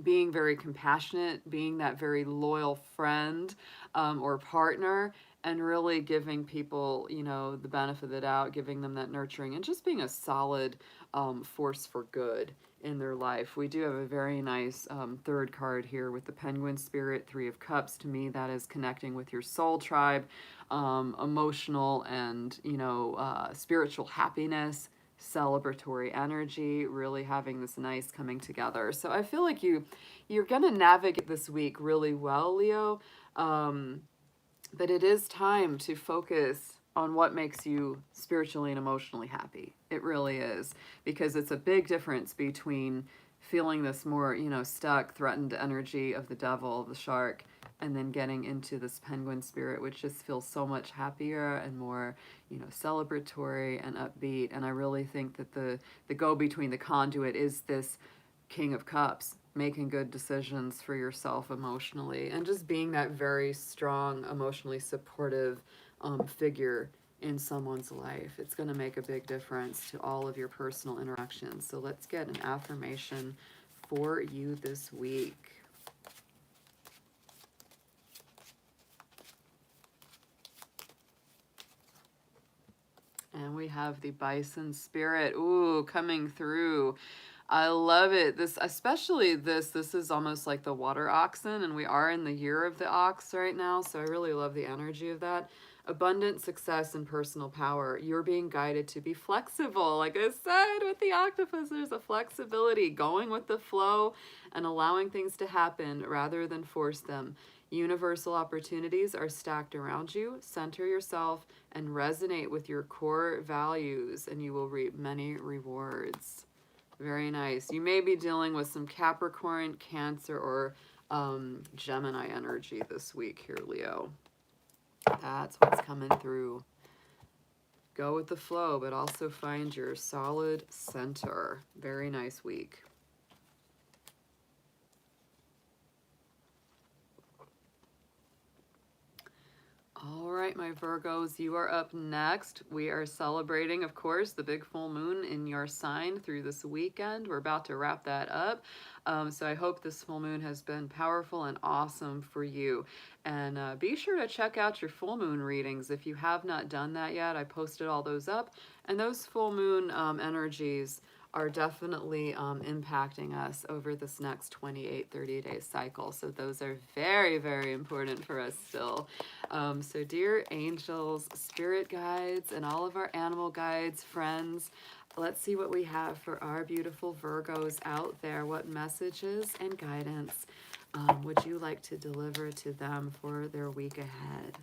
being very compassionate, being that very loyal friend or partner, and really giving people, the benefit of the doubt, giving them that nurturing, and just being a solid force for good in their life. We do have a very nice 3rd card here with the Penguin Spirit, 3 of Cups. To me, that is connecting with your soul tribe, emotional and, spiritual happiness, celebratory energy, really having this nice coming together. So I feel like you're going to navigate this week really well, Leo. But it is time to focus on what makes you spiritually and emotionally happy. It really is, because it's a big difference between feeling this more, stuck, threatened energy of the devil, the shark, and then getting into this penguin spirit, which just feels so much happier and more, celebratory and upbeat. And I really think that the go-between, the conduit, is this King of Cups, making good decisions for yourself emotionally, and just being that very strong, emotionally supportive figure in someone's life. It's going to make a big difference to all of your personal interactions. So let's get an affirmation for you this week. And we we have the bison spirit, ooh, coming through. I love it. This, especially this is almost like the water oxen, and we are in the year of the ox right now, so I really love the energy of that. Abundant success and personal power. You're being guided to be flexible. Like I said, with the octopus, there's a flexibility, going with the flow and allowing things to happen rather than force them. Universal opportunities are stacked around you. Center yourself and resonate with your core values, and you will reap many rewards. Very nice. You may be dealing with some Capricorn, Cancer, or Gemini energy this week here, Leo. That's what's coming through. Go with the flow, but also find your solid center. Very nice week. All right, my Virgos, you are up next. We are celebrating, of course, the big full moon in your sign through this weekend. We're about to wrap that up. So I hope this full moon has been powerful and awesome for you. And be sure to check out your full moon readings if you have not done that yet. I posted all those up. And those full moon energies are definitely impacting us over this next 28, 30-day cycle. So those are very, very important for us still. So dear angels, spirit guides, and all of our animal guides, friends, let's see what we have for our beautiful Virgos out there. What messages and guidance would you like to deliver to them for their week ahead?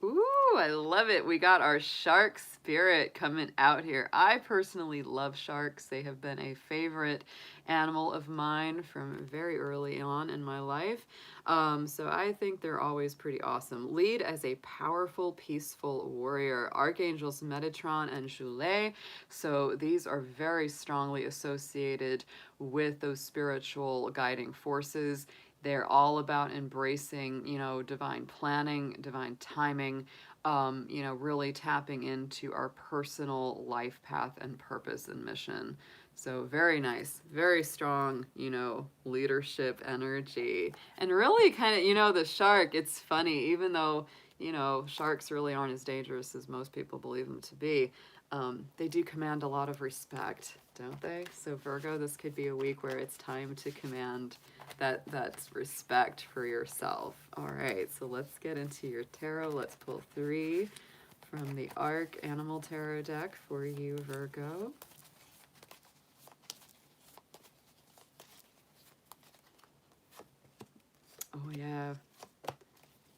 Ooh, I love it. We got our shark spirit coming out here. I personally love sharks. They have been a favorite animal of mine from very early on in my life. So I think they're always pretty awesome. Lead as a powerful, peaceful warrior. Archangels Metatron and Joulet. So these are very strongly associated with those spiritual guiding forces. They're all about embracing, you know, divine planning, divine timing, you know, really tapping into our personal life path and purpose and mission. So very nice, very strong, you know, leadership energy. And really kind of, you know, the shark, it's funny, even though, you know, sharks really aren't as dangerous as most people believe them to be. They do command a lot of respect, don't they? So Virgo, this could be a week where it's time to command that's respect for yourself. All right, so let's get into your tarot. Let's pull 3 from the Ark Animal Tarot deck for you, Virgo. Oh yeah.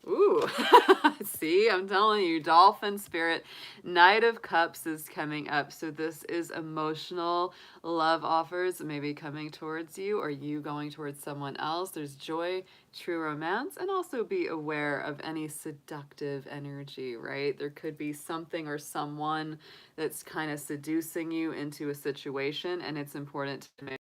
Ooh, see, I'm telling you, dolphin spirit. Knight of Cups is coming up. So this is emotional love offers maybe coming towards you or you going towards someone else. There's joy, true romance, and also be aware of any seductive energy, right? There could be something or someone that's kind of seducing you into a situation, and it's important to make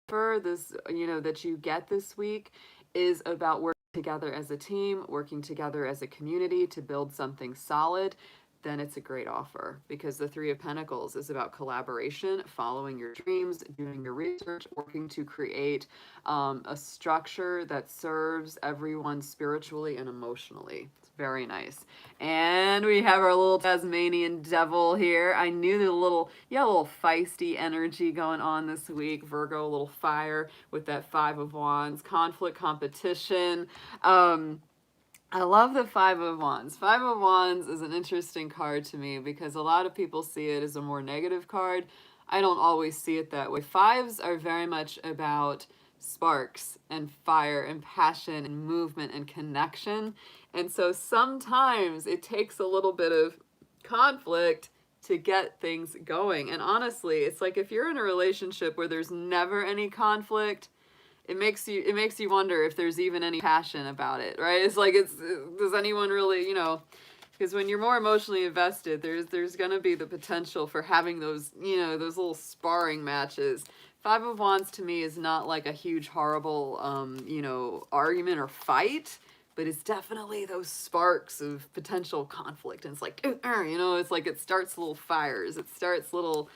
sure this, you know, that you get this week is about working together as a team, working together as a community to build something solid. Then it's a great offer, because the 3 of Pentacles is about collaboration, following your dreams, doing your research, working to create a structure that serves everyone spiritually and emotionally. It's very nice. And we have our little Tasmanian devil here. I knew the little, yeah, a little feisty energy going on this week. Virgo, a little fire with that 5 of Wands, conflict, competition. I love the 5 of Wands. 5 of Wands is an interesting card to me because a lot of people see it as a more negative card. I don't always see it that way. 5s are very much about sparks and fire and passion and movement and connection. And so sometimes it takes a little bit of conflict to get things going. And honestly, it's like if you're in a relationship where there's never any conflict, it makes you wonder if there's even any passion about it, right? It's like, does anyone really, you know, because when you're more emotionally invested, there's going to be the potential for having those, you know, those little sparring matches. 5 of Wands to me is not like a huge, horrible, you know, argument or fight, but it's definitely those sparks of potential conflict. And it's like, you know, it's like it starts little fires. It starts little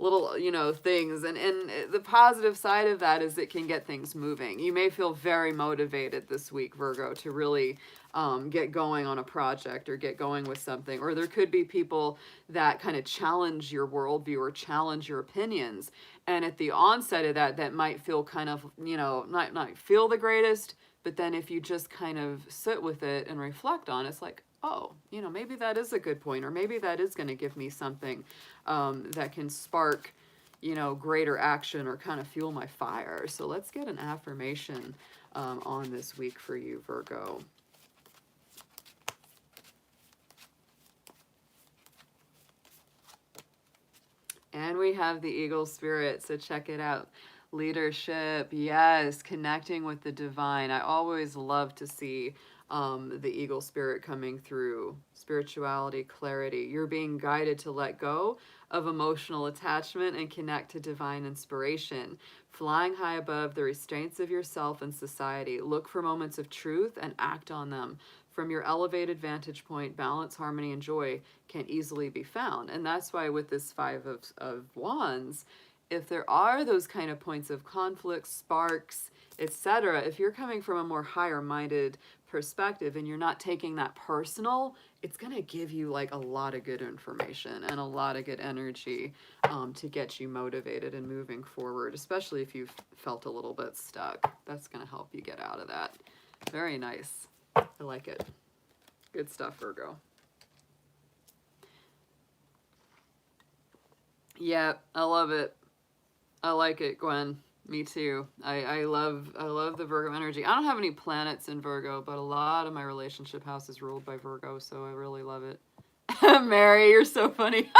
little, you know, things. And the positive side of that is it can get things moving. You may feel very motivated this week, Virgo, to really get going on a project or get going with something. Or there could be people that kind of challenge your worldview or challenge your opinions. And at the onset of that, that might feel kind of, you know, not feel the greatest. But then if you just kind of sit with it and reflect on it, it's like, oh, you know, maybe that is a good point, or maybe that is going to give me something that can spark, you know, greater action or kind of fuel my fire. So let's get an affirmation on this week for you, Virgo. And we have the Eagle Spirit, so check it out. Leadership, yes, connecting with the divine. I always love to see the Eagle Spirit coming through. Spirituality, clarity. You're being guided to let go of emotional attachment and connect to divine inspiration. Flying high above the restraints of yourself and society. Look for moments of truth and act on them. From your elevated vantage point, balance, harmony, and joy can easily be found. And that's why with this Five of Wands, if there are those kind of points of conflict, sparks, etc., if you're coming from a more higher-minded perspective and you're not taking that personal, it's going to give you like a lot of good information and a lot of good energy to get you motivated and moving forward, especially if you've felt a little bit stuck. That's going to help you get out of that. Very nice. I like it. Good stuff, Virgo. Yeah, I love it. I like it, Gwen. Me too. I love the Virgo energy. I don't have any planets in Virgo, but a lot of my relationship house is ruled by Virgo, so I really love it. Mary, you're so funny.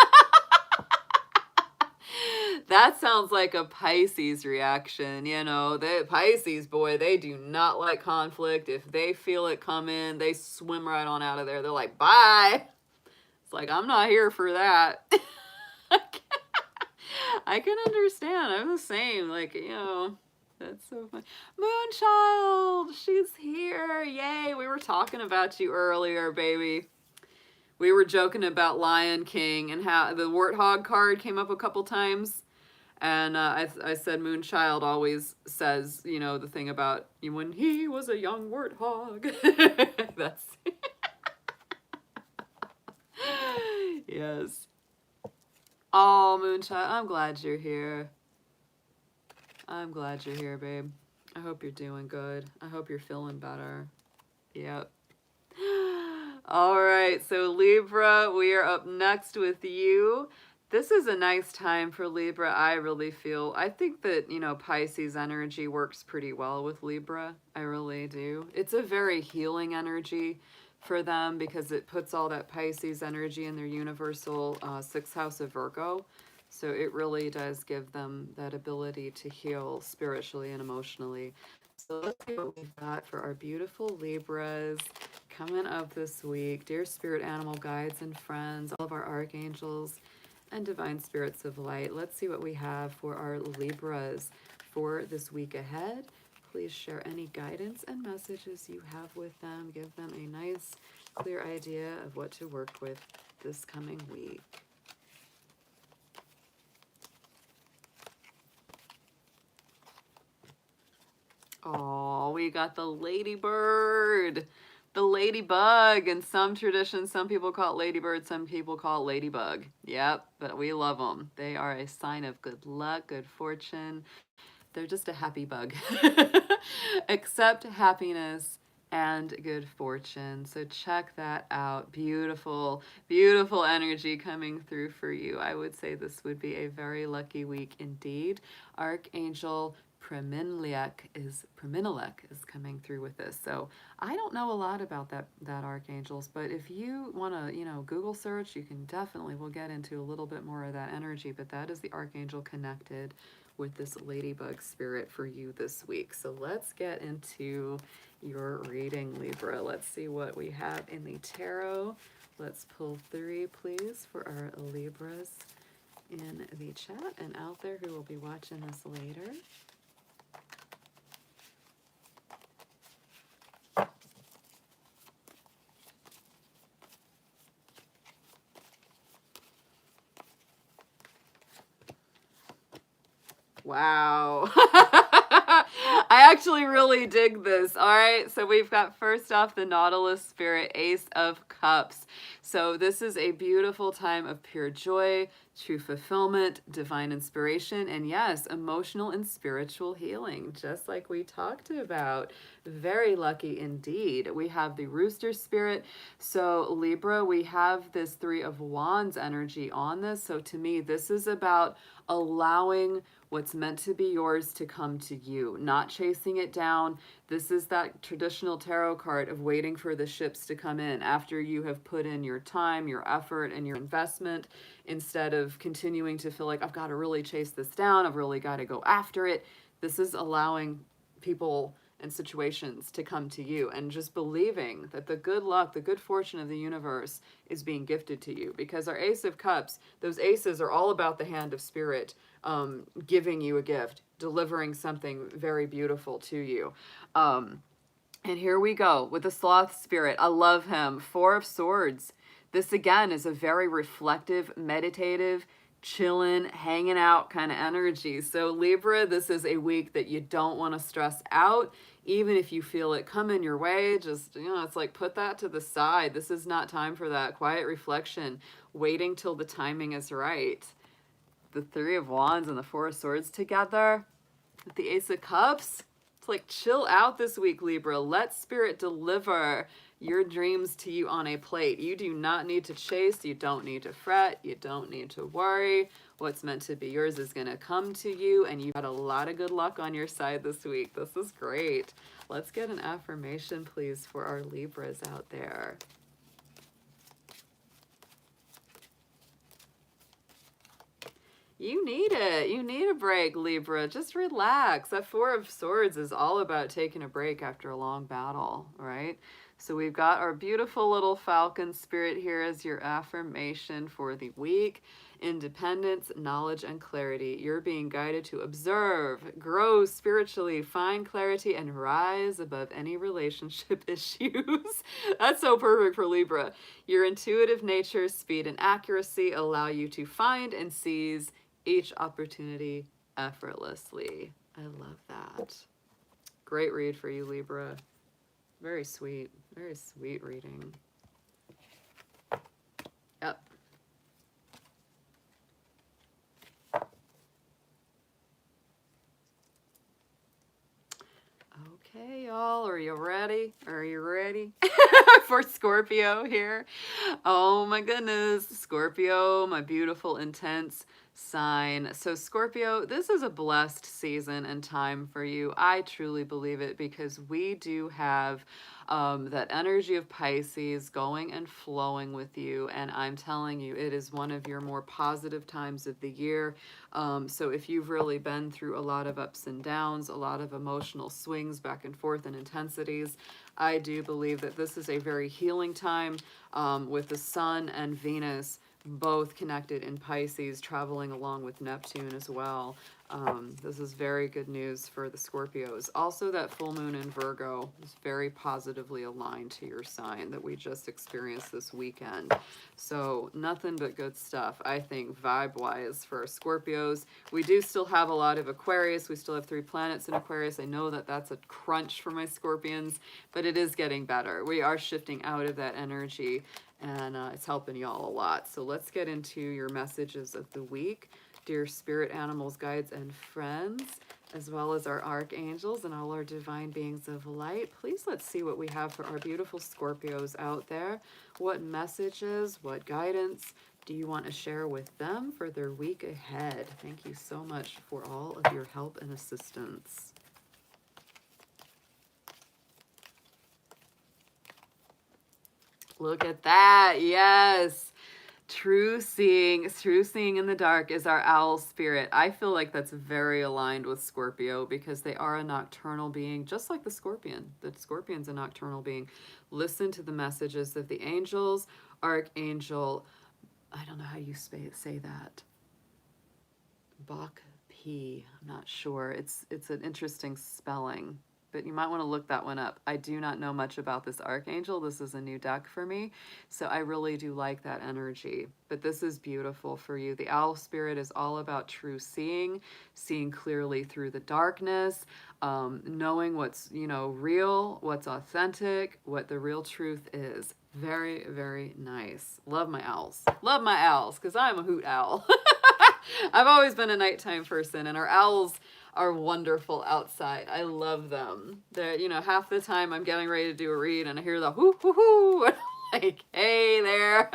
That sounds like a Pisces reaction. You know, the Pisces, boy, they do not like conflict. If they feel it coming, they swim right on out of there. They're like, bye. It's like, I'm not here for that. I can understand. I'm the same. Like, you know, that's so fun. Moonchild, she's here. Yay. We were talking about you earlier, baby. We were joking about Lion King and how the warthog card came up a couple times. And I said Moonchild always says, you know, the thing about when he was a young warthog. That's yes. Oh, Moonchild, I'm glad you're here. I'm glad you're here, babe. I hope you're doing good. I hope you're feeling better. Yep. All right, so Libra, we are up next with you. This is a nice time for Libra, I really feel. I think that, you know, Pisces energy works pretty well with Libra. I really do. It's a very healing energy for them because it puts all that Pisces energy in their universal sixth house of Virgo. So it really does give them that ability to heal spiritually and emotionally. So let's see what we've got for our beautiful Libras coming up this week. Dear spirit animal guides and friends, all of our archangels and divine spirits of light. Let's see what we have for our Libras for this week ahead. Please share any guidance and messages you have with them. Give them a nice, clear idea of what to work with this coming week. Oh, we got the ladybird. The ladybug. In some traditions, some people call it ladybird, some people call it ladybug. Yep, but we love them. They are a sign of good luck, good fortune. They're just a happy bug. Accept happiness and good fortune. So check that out. Beautiful, beautiful energy coming through for you. I would say this would be a very lucky week indeed. Archangel Praminilek is coming through with this. So I don't know a lot about that archangels, but if you want to, you know, Google search, you can definitely, we'll get into a little bit more of that energy, but that is the archangel connected with this ladybug spirit for you this week. So let's get into your reading, Libra. Let's see what we have in the tarot. Let's pull 3, please, for our Libras in the chat and out there who will be watching this later. Wow. I actually really dig this. All right. So we've got first off the Nautilus Spirit Ace of Cups. So this is a beautiful time of pure joy, true fulfillment, divine inspiration, and yes, emotional and spiritual healing, just like we talked about. Very lucky indeed. We have the Rooster Spirit. So Libra, we have this Three of Wands energy on this. So to me, this is about allowing what's meant to be yours to come to you, not chasing it down. This is that traditional tarot card of waiting for the ships to come in after you have put in your time, your effort, and your investment, instead of continuing to feel like I've got to really chase this down, I've really got to go after it. This is allowing people and situations to come to you and just believing that the good luck, the good fortune of the universe is being gifted to you, because our Ace of Cups, those aces are all about the hand of spirit, giving you a gift, delivering something very beautiful to you. And here we go with the Sloth Spirit. I love him. Four of Swords. This again is a very reflective, meditative, chilling, hanging out kind of energy. So Libra, this is a week that you don't want to stress out. Even if you feel it coming your way, just, it's like put that to the side. This is not time for that. Quiet reflection, waiting till the timing is right. The Three of Wands and the Four of Swords together with the Ace of Cups. It's like chill out this week, Libra. Let spirit deliver your dreams to you on a plate. You do not need to chase. You don't need to fret. You don't need to worry. What's meant to be yours is going to come to you, and you've got a lot of good luck on your side this week. This is great. Let's get an affirmation, please, for our Libras out there. You need it. You need a break, Libra. Just relax. That Four of Swords is all about taking a break after a long battle, right? So we've got our beautiful little falcon spirit here as your affirmation for the week. Independence, knowledge, and clarity. You're being guided to observe, grow spiritually, find clarity, and rise above any relationship issues. That's so perfect for Libra. Your intuitive nature, speed, and accuracy allow you to find and seize each opportunity effortlessly. I love that. Great read for you, Libra. Very sweet reading. Yep. Okay, y'all, are you ready? Are you ready for Scorpio here? Oh my goodness, Scorpio, my beautiful, intense sign. So Scorpio, this is a blessed season and time for you. I truly believe it, because we do have that energy of Pisces going and flowing with you, and I'm telling you, it is one of your more positive times of the year. So if you've really been through a lot of ups and downs, a lot of emotional swings back and forth and intensities, I do believe that this is a very healing time, with the Sun and Venus both connected in Pisces, traveling along with Neptune as well. This is very good news for the Scorpios. Also, that full moon in Virgo is very positively aligned to your sign that we just experienced this weekend. So nothing but good stuff, I think, vibe-wise for our Scorpios. We do still have a lot of Aquarius. We still have 3 planets in Aquarius. I know that that's a crunch for my Scorpions, but it is getting better. We are shifting out of that energy, and it's helping y'all a lot. So let's get into your messages of the week. Dear spirit animals, guides, and friends, as well as our archangels and all our divine beings of light, please let's see what we have for our beautiful Scorpios out there. What messages, what guidance do you want to share with them for their week ahead? Thank you so much for all of your help and assistance. Look at that. Yes. True seeing in the dark is our owl spirit. I feel like that's very aligned with Scorpio, because they are a nocturnal being, just like the scorpion. The scorpion's a nocturnal being. Listen to the messages of the angels. Archangel, I don't know how you say that. Bach P. I'm not sure. It's an interesting spelling. but you might want to look that one up. I do not know much about this Archangel. This is a new deck for me, so I really do like that energy. But this is beautiful for you. The owl spirit is all about true seeing, seeing clearly through the darkness, knowing what's, you know, real, what's authentic, what the real truth is. Very, very nice. Love my owls. Love my owls, because I'm a hoot owl. I've always been a nighttime person, and our owls are wonderful outside. I love them. They're, you know, half the time I'm getting ready to do a read and I hear the hoo hoo hoo, and I'm like, hey there.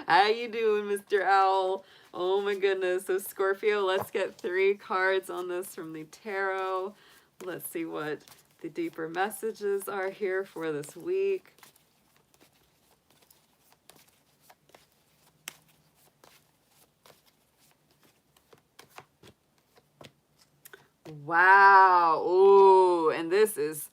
How you doing, Mr. Owl? Oh my goodness. So Scorpio, let's get 3 cards on this from the tarot. Let's see what the deeper messages are here for this week. Wow. Ooh, and this is,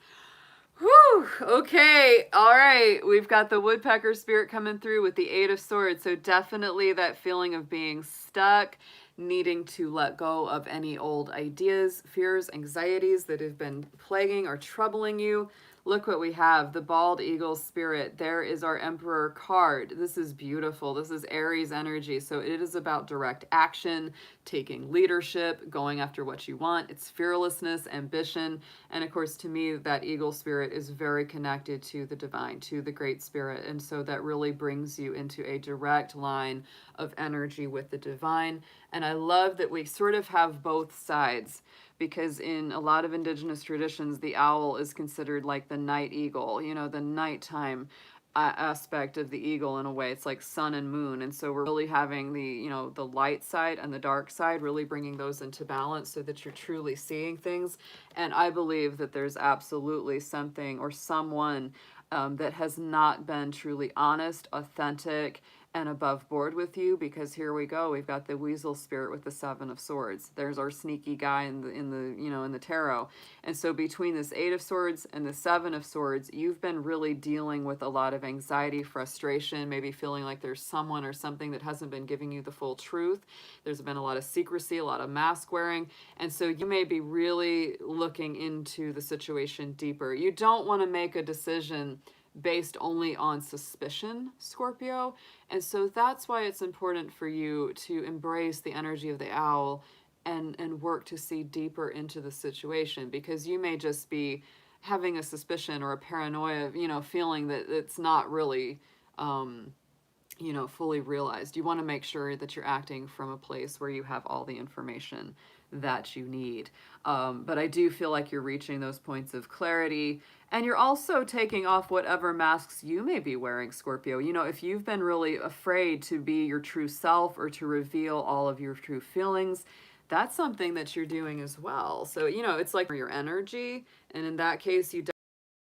whew, okay. All right. We've got the woodpecker spirit coming through with the 8 of Swords. So definitely that feeling of being stuck, needing to let go of any old ideas, fears, anxieties that have been plaguing or troubling you. Look what we have, the bald eagle spirit. There is our Emperor card. This is beautiful. This is Aries energy. So it is about direct action, taking leadership, going after what you want. It's fearlessness, ambition. And of course, to me, that eagle spirit is very connected to the divine, to the great spirit. And so that really brings you into a direct line of energy with the divine. And I love that we sort of have both sides, because in a lot of indigenous traditions, the owl is considered like the night eagle, you know, the nighttime aspect of the eagle in a way. It's like sun and moon. And so we're really having the, you know, the light side and the dark side, really bringing those into balance so that you're truly seeing things. And I believe that there's absolutely something or someone that has not been truly honest, authentic, and above board with you, because here we go, we've got the weasel spirit with the 7 of Swords. There's our sneaky guy in the you know, in the tarot. And so between this 8 of Swords and the 7 of Swords, you've been really dealing with a lot of anxiety, frustration, maybe feeling like there's someone or something that hasn't been giving you the full truth. There's been a lot of secrecy, a lot of mask wearing, and so you may be really looking into the situation deeper. You don't want to make a decision based only on suspicion, Scorpio. And so that's why it's important for you to embrace the energy of the owl and work to see deeper into the situation, because you may just be having a suspicion or a paranoia, you know, feeling that it's not really, you know, fully realized. You want to make sure that you're acting from a place where you have all the information that you need. But I do feel like you're reaching those points of clarity, and you're also taking off whatever masks you may be wearing, Scorpio. You know, if you've been really afraid to be your true self or to reveal all of your true feelings, that's something that you're doing as well. So, you know, it's like your energy, and in that case, you don't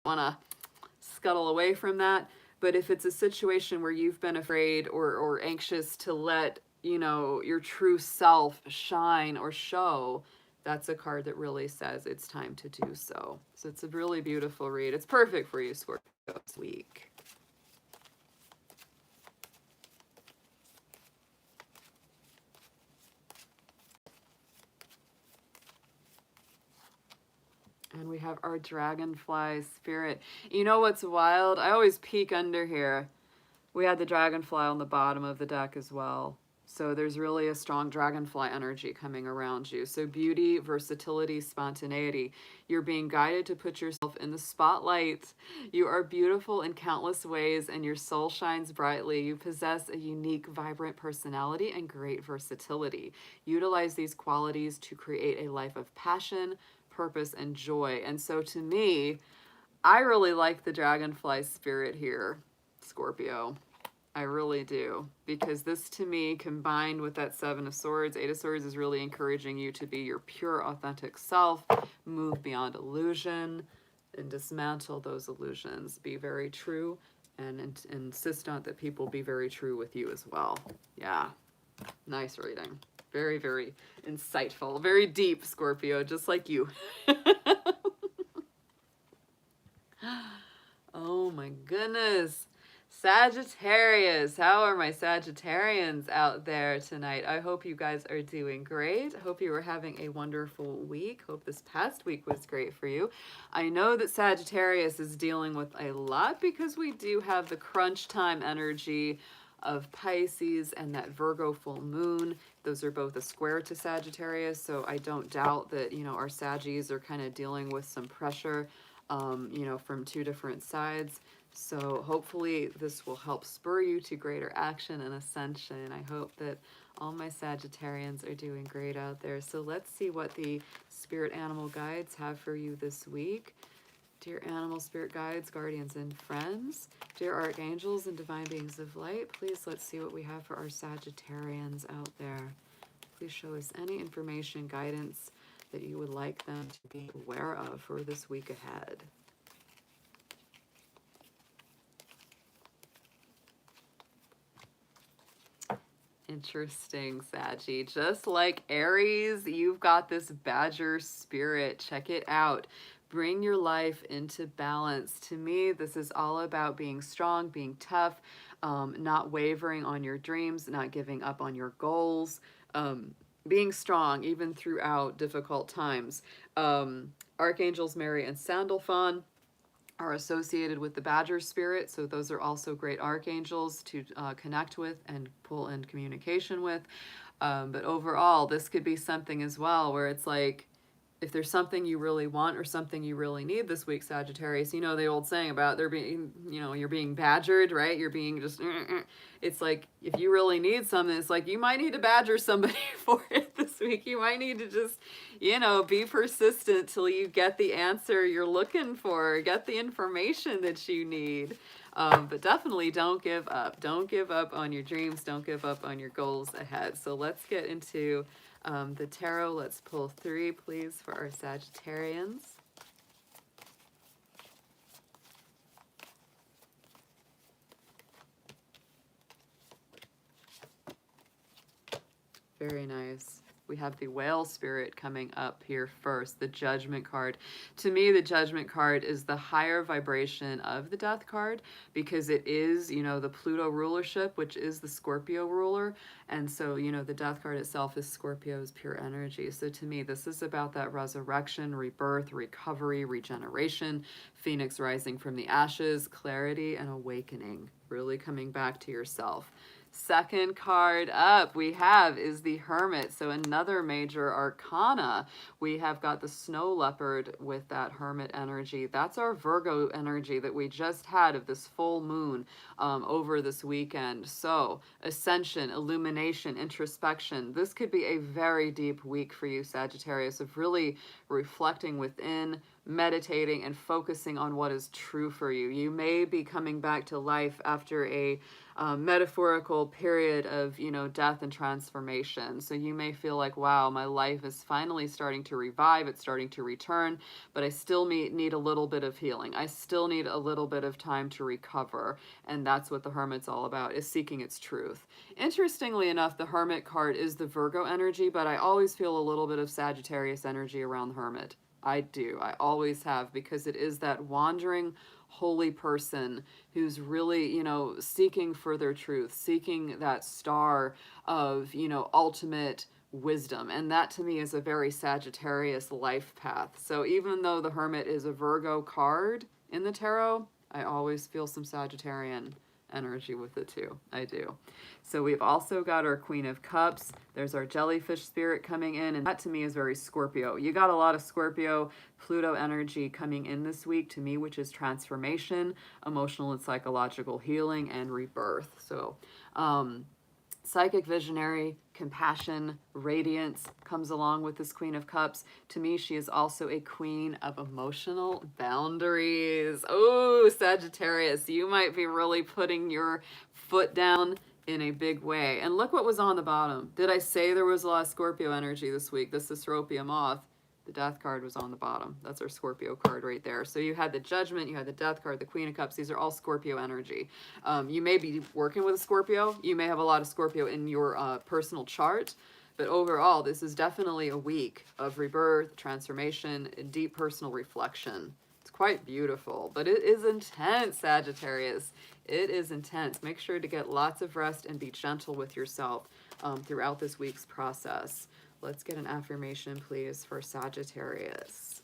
want to scuttle away from that. But if it's a situation where you've been afraid or anxious to let, you know, your true self shine or show, that's a card that really says it's time to do so. So it's a really beautiful read. It's perfect for you, Scorpio, this week. And we have our dragonfly spirit. You know what's wild? I always peek under here. We had the dragonfly on the bottom of the deck as well. So there's really a strong dragonfly energy coming around you. So beauty, versatility, spontaneity. You're being guided to put yourself in the spotlight. You are beautiful in countless ways, and your soul shines brightly. You possess a unique, vibrant personality and great versatility. Utilize these qualities to create a life of passion, purpose, and joy. And so to me, I really like the dragonfly spirit here, Scorpio. I really do, because this to me, combined with that 7 of Swords, 8 of Swords, is really encouraging you to be your pure, authentic self, move beyond illusion, and dismantle those illusions. Be very true, and insist on that people be very true with you as well. Yeah, nice reading. Very, very insightful, very deep, Scorpio, just like you. Oh my goodness. Sagittarius, how are my Sagittarians out there tonight? I hope you guys are doing great. I hope you were having a wonderful week. Hope this past week was great for you. I know that Sagittarius is dealing with a lot because we do have the crunch time energy of Pisces and that Virgo full moon. Those are both a square to Sagittarius, so I don't doubt that, you know, our Saggies are kind of dealing with some pressure, you know, from two different sides. So hopefully this will help spur you to greater action and ascension. I hope that all my Sagittarians are doing great out there. So let's see what the spirit animal guides have for you this week. Dear animal, spirit guides, guardians, and friends, dear archangels and divine beings of light, please let's see what we have for our Sagittarians out there. Please show us any information, guidance that you would like them to be aware of for this week ahead. Interesting, Saggy. Just like Aries, you've got this badger spirit. Check it out. Bring your life into balance. To me, this is all about being strong, being tough, not wavering on your dreams, not giving up on your goals, being strong even throughout difficult times. Archangels Mary and Sandalphon are associated with the badger spirit, so those are also great archangels to connect with and pull in communication with. But overall, this could be something as well where it's like, if there's something you really want or something you really need this week, Sagittarius, you know the old saying about there being, you know, you're being badgered, right? You're being just, it's like, if you really need something, it's like you might need to badger somebody for it this week. You might need to just, you know, be persistent till you get the answer you're looking for, get the information that you need. But definitely don't give up. Don't give up on your dreams. Don't give up on your goals ahead. So let's get into the tarot. Let's pull 3, please, for our Sagittarians. Very nice. We have the whale spirit coming up here first, the judgment card. To me, the judgment card is the higher vibration of the death card because it is, you know, the Pluto rulership, which is the Scorpio ruler. And so, you know, the death card itself is Scorpio's pure energy. So to me, this is about that resurrection, rebirth, recovery, regeneration, phoenix rising from the ashes, clarity and awakening, really coming back to yourself. Second card up we have is the Hermit. So another major arcana. We have got the snow leopard with that Hermit energy. That's our Virgo energy that we just had of this full moon over this weekend. So ascension, illumination, introspection. This could be a very deep week for you, Sagittarius, of really reflecting within, meditating and focusing on what is true for you. You may be coming back to life after a metaphorical period of, you know, death and transformation. So you may feel like, wow, my life is finally starting to revive. It's starting to return, but I still need a little bit of healing. I still need a little bit of time to recover. And that's what the Hermit's all about, is seeking its truth. Interestingly enough, the Hermit card is the Virgo energy, but I always feel a little bit of Sagittarius energy around the Hermit. I do. I always have, because it is that wandering holy person who's really, you know, seeking further truth, seeking that star of, you know, ultimate wisdom. And that to me is a very Sagittarius life path. So even though the Hermit is a Virgo card in the tarot, I always feel some Sagittarian energy with it too. I do. So we've also got our Queen of Cups. There's our jellyfish spirit coming in, and that to me is very Scorpio. You got a lot of Scorpio, Pluto energy coming in this week to me, which is transformation, emotional and psychological healing, and rebirth. So psychic, visionary, compassion, radiance comes along with this Queen of Cups. To me, she is also a queen of emotional boundaries. Oh, Sagittarius, you might be really putting your foot down in a big way. And look what was on the bottom. Did I say there was a lot of Scorpio energy this week? This is Scorpio moth. The death card was on the bottom. That's our Scorpio card right there. So you had the judgment, you had the death card, the Queen of Cups. These are all Scorpio energy. You may be working with a Scorpio. You may have a lot of Scorpio in your personal chart. But overall, this is definitely a week of rebirth, transformation, and deep personal reflection. It's quite beautiful, but it is intense, Sagittarius. It is intense. Make sure to get lots of rest and be gentle with yourself throughout this week's process. Let's get an affirmation, please, for Sagittarius.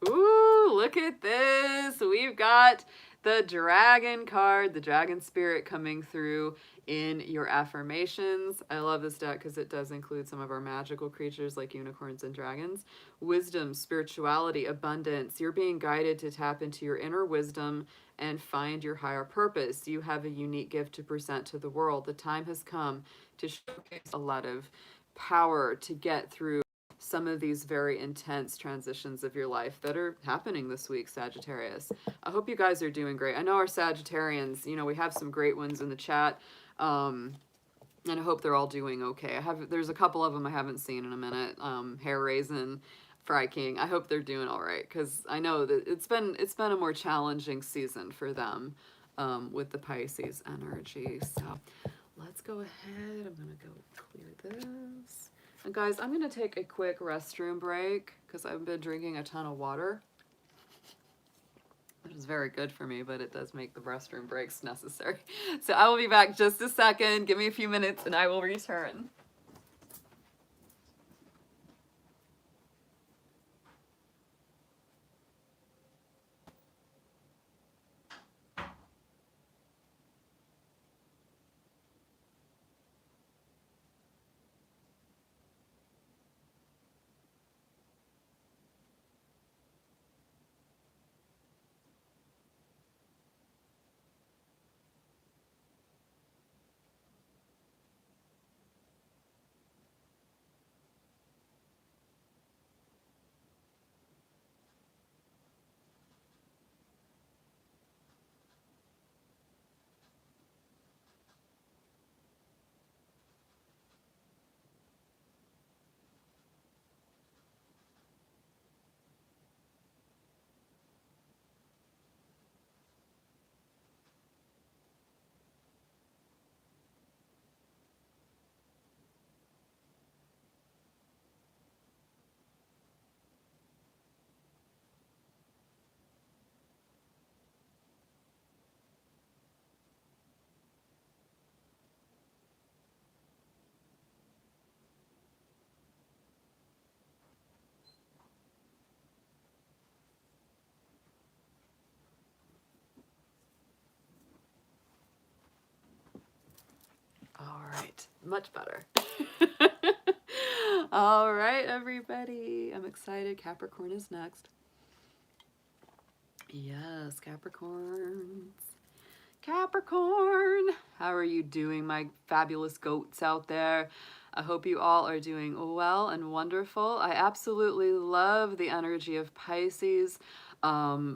Ooh, look at this. We've got the dragon card, the dragon spirit coming through in your affirmations. I love this deck because it does include some of our magical creatures like unicorns and dragons. Wisdom, spirituality, abundance. You're being guided to tap into your inner wisdom and find your higher purpose. You have a unique gift to present to the world. The time has come to showcase a lot of power to get through some of these very intense transitions of your life that are happening this week, Sagittarius. I hope you guys are doing great. I know our Sagittarians, you know, we have some great ones in the chat, and I hope they're all doing okay. There's a couple of them I haven't seen in a minute. Hair Raisin, Fry King. I hope they're doing all right, because I know that it's been a more challenging season for them with the Pisces energy. So let's go ahead. I'm gonna go clear this. And guys, I'm going to take a quick restroom break because I've been drinking a ton of water. It is very good for me, but it does make the restroom breaks necessary. So I will be back just a second. Give me a few minutes and I will return. All right, much better. All right, everybody. I'm excited. Capricorn is next. Yes, Capricorns. Capricorn, how are you doing, my fabulous goats out there? I hope you all are doing well and wonderful. I absolutely love the energy of Pisces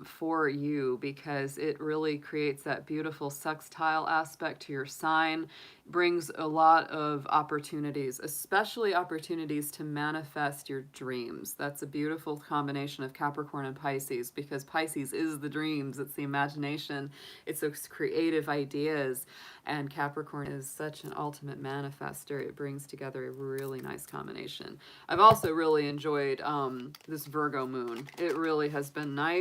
for you because it really creates that beautiful sextile aspect to your sign, brings a lot of opportunities, especially opportunities to manifest your dreams. That's a beautiful combination of Capricorn and Pisces because Pisces is the dreams, it's the imagination, it's those creative ideas, and Capricorn is such an ultimate manifester. It brings together a really nice combination. I've also really enjoyed this Virgo moon. It really has been nice.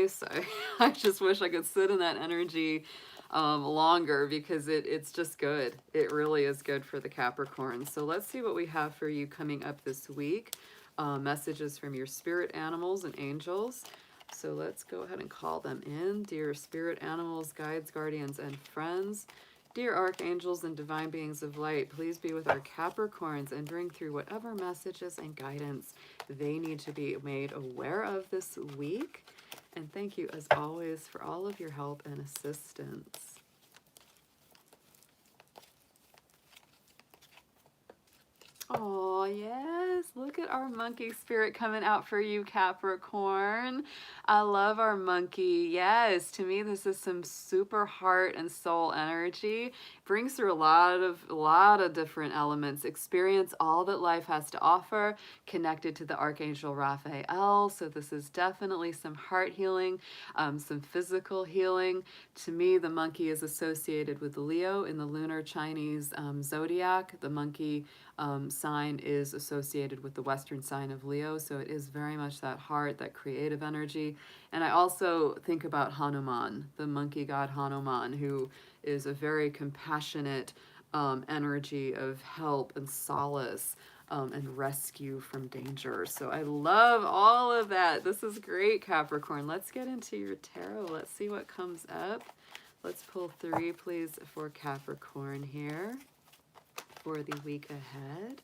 I just wish I could sit in that energy longer because it's just good. It really is good for the Capricorn. So let's see what we have for you coming up this week. Messages from your spirit animals and angels. So let's go ahead and call them in. Dear spirit animals, guides, guardians, and friends. Dear archangels and divine beings of light, please be with our Capricorns and bring through whatever messages and guidance they need to be made aware of this week. And thank you, as always, for all of your help and assistance. Oh, yes. Look at our monkey spirit coming out for you, Capricorn. I love our monkey. Yes, to me, this is some super heart and soul energy. brings through a lot of different elements. Experience all that life has to offer, connected to the Archangel Raphael. So this is definitely some heart healing, some physical healing. To me, the monkey is associated with Leo in the lunar Chinese zodiac. The monkey sign is associated with the Western sign of Leo, so it is very much that heart, that creative energy. And I also think about Hanuman, the monkey god Hanuman, who is a very compassionate energy of help and solace and rescue from danger. So I love all of that. This is great, Capricorn. Let's get into your tarot. Let's see what comes up. Let's pull 3, please, for Capricorn here for the week ahead.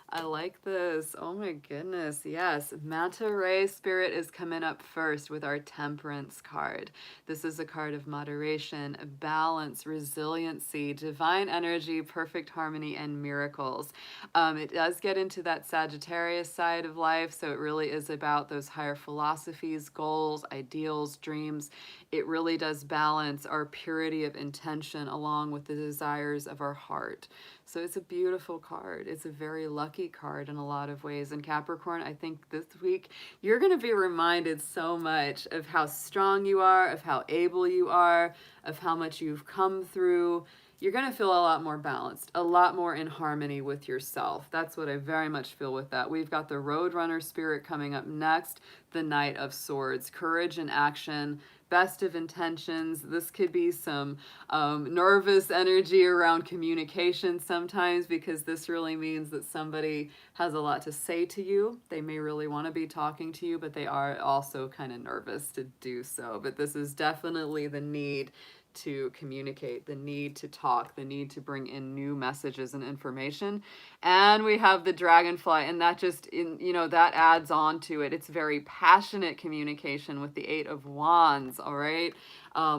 I like this. Oh my goodness. Yes. Manta Ray Spirit is coming up first with our Temperance card. This is a card of moderation, balance, resiliency, divine energy, perfect harmony, and miracles. It does get into that Sagittarius side of life, so it really is about those higher philosophies, goals, ideals, dreams. It really does balance our purity of intention along with the desires of our heart. So it's a beautiful card. It's a very lucky card in a lot of ways. And Capricorn, I think this week you're going to be reminded so much of how strong you are, of how able you are, of how much you've come through. You're going to feel a lot more balanced, a lot more in harmony with yourself. That's what I very much feel with that. We've got the Roadrunner Spirit coming up next, the Knight of Swords, courage and action, best of intentions. This could be some nervous energy around communication sometimes, because this really means that somebody has a lot to say to you. They may really want to be talking to you, but they are also kind of nervous to do so. But this is definitely the need to communicate, the need to talk, the need to bring in new messages and information. And we have the dragonfly, and that just, that adds on to it. It's very passionate communication with the 8 of Wands, all right?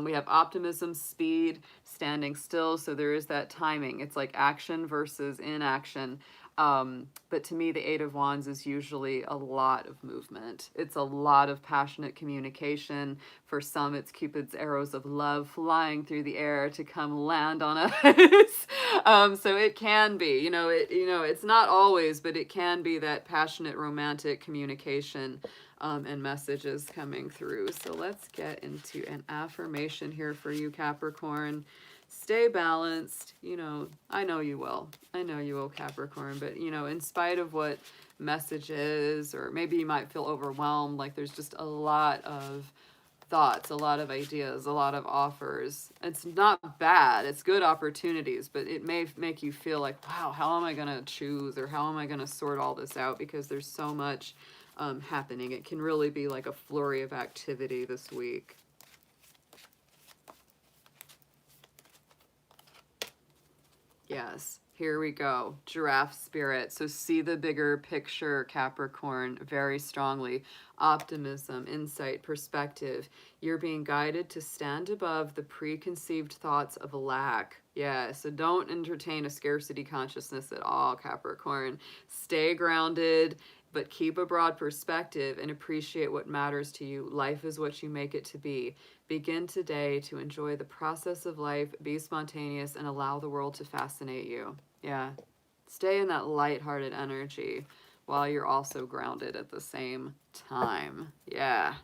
We have optimism, speed, standing still, so there is that timing. It's like action versus inaction. But to me, the 8 of Wands is usually a lot of movement. It's a lot of passionate communication. For some, it's Cupid's arrows of love flying through the air to come land on us. So it can be, it's not always, but it can be that passionate, romantic communication and messages coming through. So let's get into an affirmation here for you, Capricorn. Stay balanced. I know you will. I know you will, Capricorn. But, in spite of what message is, or maybe you might feel overwhelmed, like there's just a lot of thoughts, a lot of ideas, a lot of offers. It's not bad. It's good opportunities, but it may make you feel like, wow, how am I going to choose, or how am I going to sort all this out? Because there's so much happening. It can really be like a flurry of activity this week. Yes, here we go. Giraffe Spirit. So see the bigger picture, Capricorn, very strongly. Optimism, insight, perspective. You're being guided to stand above the preconceived thoughts of lack. Yeah, so don't entertain a scarcity consciousness at all, Capricorn. Stay grounded, but keep a broad perspective and appreciate what matters to you. Life is what you make it to be. Begin today to enjoy the process of life, be spontaneous, and allow the world to fascinate you. Yeah. Stay in that lighthearted energy while you're also grounded at the same time. Yeah.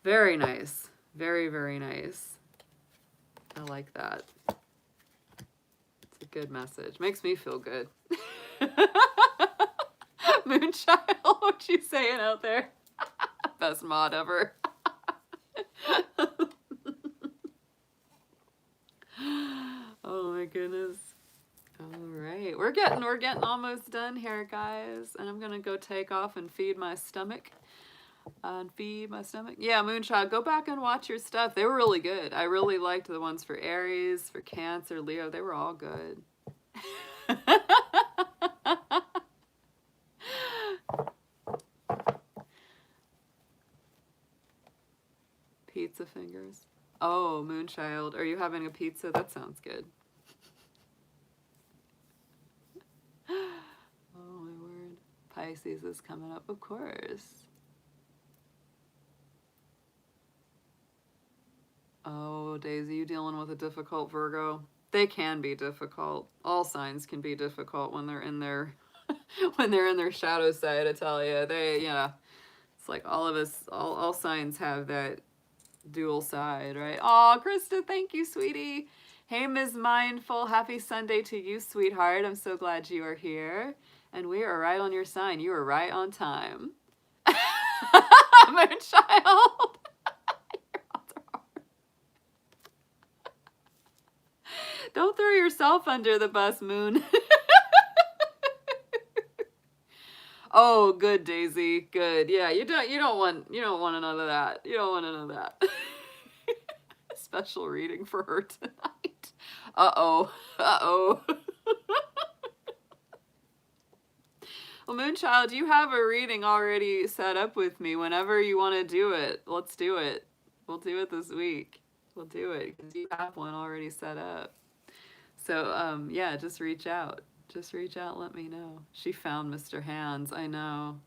Very nice. Very, very nice. I like that. It's a good message. Makes me feel good. Moonchild, what you saying out there? Best mod ever. Oh my goodness. All right, we're getting almost done here, guys, and I'm gonna go take off and feed my stomach. Yeah, Moonchild, go back and watch your stuff. They were really good. I really liked the ones for Aries, for Cancer, Leo. They were all good. Pizza fingers. Oh, Moonchild, are you having a pizza? That sounds good. Pisces is coming up, of course. Oh, Daisy, you dealing with a difficult Virgo? They can be difficult. All signs can be difficult when they're in their when they're in their shadow side, I tell you. It's like all of us, all signs have that dual side, right? Oh, Krista, thank you, sweetie. Hey, Ms. Mindful, happy Sunday to you, sweetheart. I'm so glad you are here. And we are right on your sign. You are right on time. Moonchild. Don't throw yourself under the bus, Moon. Oh, good, Daisy. Good. Yeah, you don't want none of that. You don't want none of that. Special reading for her tonight. Uh-oh. Uh-oh. Well, Moonchild, you have a reading already set up with me. Whenever you want to do it, let's do it. We'll do it this week. We'll do it because you have one already set up. So, yeah, just reach out. Just reach out, let me know. She found Mr. Hands, I know.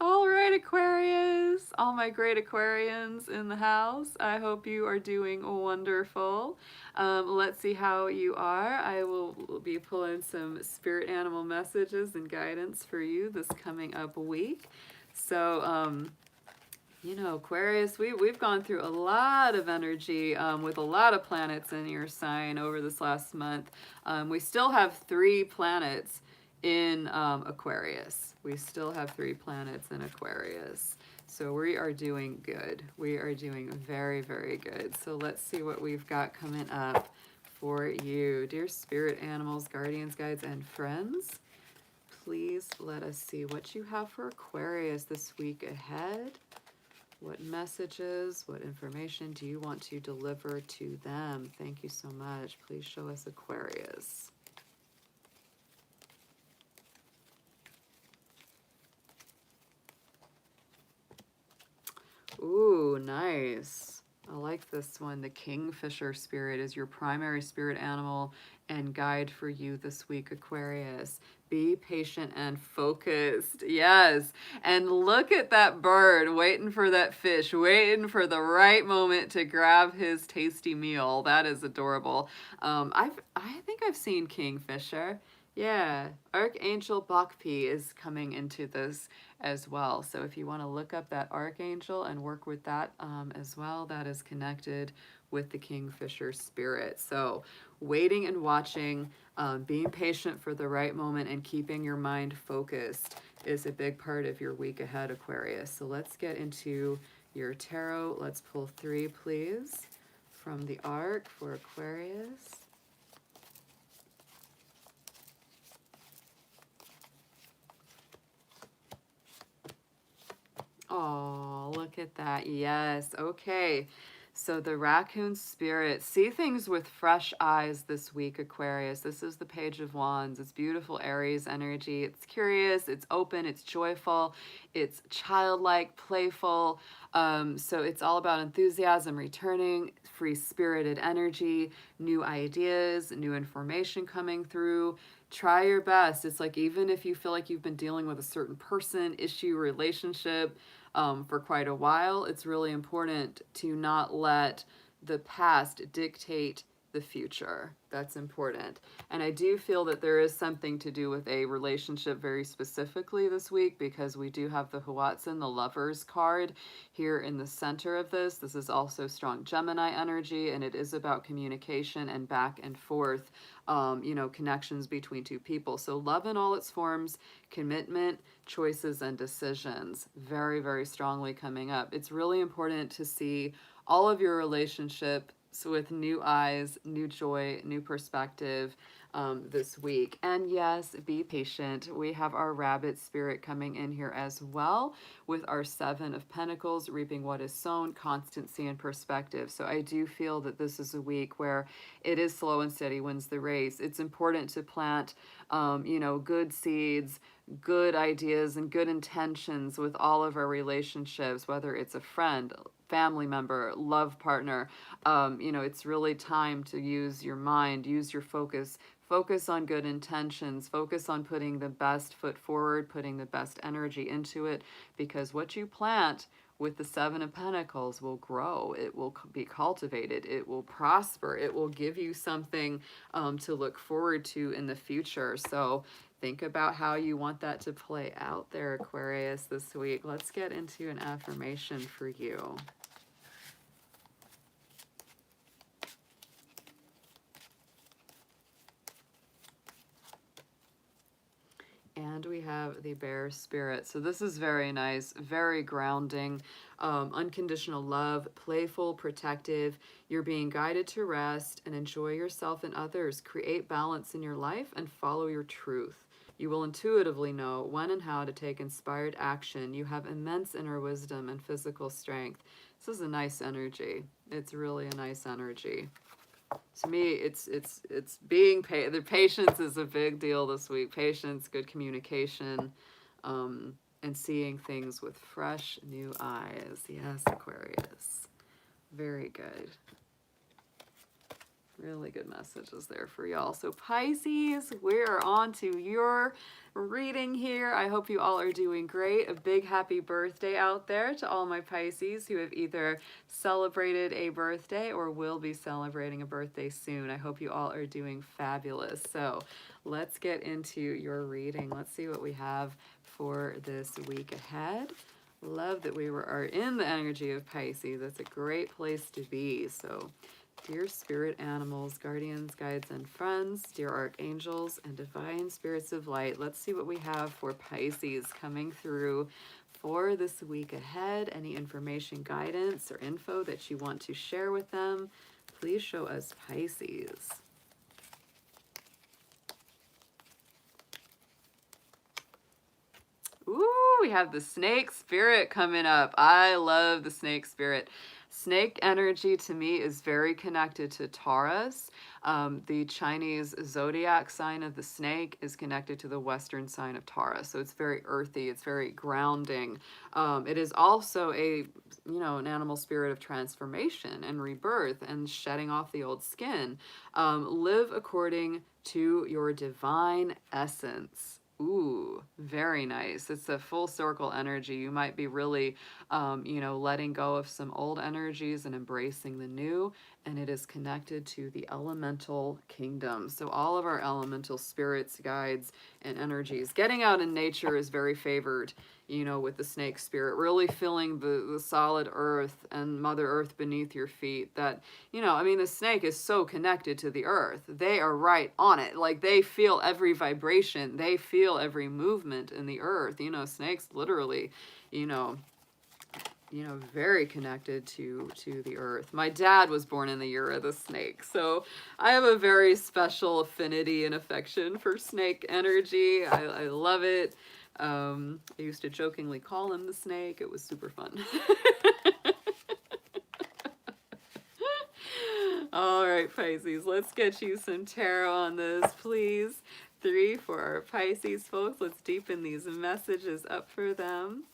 All right, Aquarius. All my great Aquarians in the house. I hope you are doing wonderful. Let's see how you are. I will be pulling some spirit animal messages and guidance for you this coming up week. So, you know, Aquarius, we've gone through a lot of energy with a lot of planets in your sign over this last month. We still have 3 planets in Aquarius. We still have 3 planets in Aquarius. So we are doing good. We are doing very, very good. So let's see what we've got coming up for you. Dear spirit animals, guardians, guides, and friends, please let us see what you have for Aquarius this week ahead. What messages, what information do you want to deliver to them? Thank you so much. Please show us Aquarius. Ooh, nice. I like this one. The Kingfisher spirit is your primary spirit animal and guide for you this week, Aquarius. Be patient and focused. Yes. And look at that bird waiting for that fish, waiting for the right moment to grab his tasty meal. That is adorable. I think I've seen Kingfisher. Yeah. Archangel Bakpi is coming into this as well. So if you want to look up that Archangel and work with that as well, that is connected with the Kingfisher spirit. So waiting and watching, being patient for the right moment, and keeping your mind focused is a big part of your week ahead, Aquarius. So let's get into your tarot. Let's pull 3, please, from the Ark for Aquarius. Oh, look at that. Yes. Okay. So the raccoon spirit, see things with fresh eyes this week, Aquarius. This is the Page of Wands. It's beautiful Aries energy. It's curious, it's open, it's joyful, it's childlike, playful. So it's all about enthusiasm, returning, free-spirited energy, new ideas, new information coming through. Try your best. It's like, even if you feel like you've been dealing with a certain person, issue, relationship, for quite a while, it's really important to not let the past dictate the future. That's important. And I do feel that there is something to do with a relationship very specifically this week, because we do have the Huatsin, the Lovers card, here in the center of this. This is also strong Gemini energy, and it is about communication and back and forth, you know, connections between 2 people. So love in all its forms, commitment, choices, and decisions, very, very strongly coming up. It's really important to see all of your relationships with new eyes, new joy, new perspective this week. And yes, be patient. We have our rabbit spirit coming in here as well, with our 7 of Pentacles, reaping what is sown, constancy and perspective. So I do feel that this is a week where it is slow and steady wins the race. It's important to plant, you know, good seeds, good ideas, and good intentions with all of our relationships, whether it's a friend, family member, love partner. You know, it's really time to use your mind, use your focus, Focus on good intentions. Focus on putting the best foot forward, putting the best energy into it, because what you plant with the Seven of Pentacles will grow. It will be cultivated. It will prosper. It will give you something to look forward to in the future. So think about how you want that to play out there, Aquarius, this week. Let's get into an affirmation for you. And we have the Bear Spirit. So this is very nice, very grounding, unconditional love, playful, protective. You're being guided to rest and enjoy yourself and others. Create balance in your life and follow your truth. You will intuitively know when and how to take inspired action. You have immense inner wisdom and physical strength. This is a nice energy. It's really a nice energy. To me, it's being the patience is a big deal this week. Patience, good communication, and seeing things with fresh new eyes. Yes, Aquarius. Very good. Really good messages there for y'all. So Pisces, we're on to your reading here. I hope you all are doing great. A big happy birthday out there to all my Pisces who have either celebrated a birthday or will be celebrating a birthday soon. I hope you all are doing fabulous. So let's get into your reading. Let's see what we have for this week ahead. Love that we are in the energy of Pisces. That's a great place to be. So dear spirit animals, guardians, guides, and friends, dear archangels, and divine spirits of light, let's see what we have for Pisces coming through for this week ahead. Any information, guidance, or info that you want to share with them, please show us Pisces. Ooh, we have the snake spirit coming up. I love the snake spirit. Snake energy to me is very connected to Taurus. The Chinese zodiac sign of the snake is connected to the Western sign of Taurus. So it's very earthy. It's very grounding. It is also an animal spirit of transformation and rebirth and shedding off the old skin. Live according to your divine essence. Ooh, very nice. It's a full circle energy. You might be really, letting go of some old energies and embracing the new. And it is connected to the elemental kingdom. So all of our elemental spirits, guides, and energies. Getting out in nature is very favored, with the snake spirit. Really feeling the solid earth and Mother Earth beneath your feet. That, the snake is so connected to the earth. They are right on it. Like, they feel every vibration. They feel every movement in the earth. Snakes literally, very connected to the earth. My dad was born in the year of the snake, so I have a very special affinity and affection for snake energy. I love it. I used to jokingly call him the snake. It was super fun. All right, Pisces, let's get you some tarot on this, please. 3 for our Pisces folks. Let's deepen these messages up for them.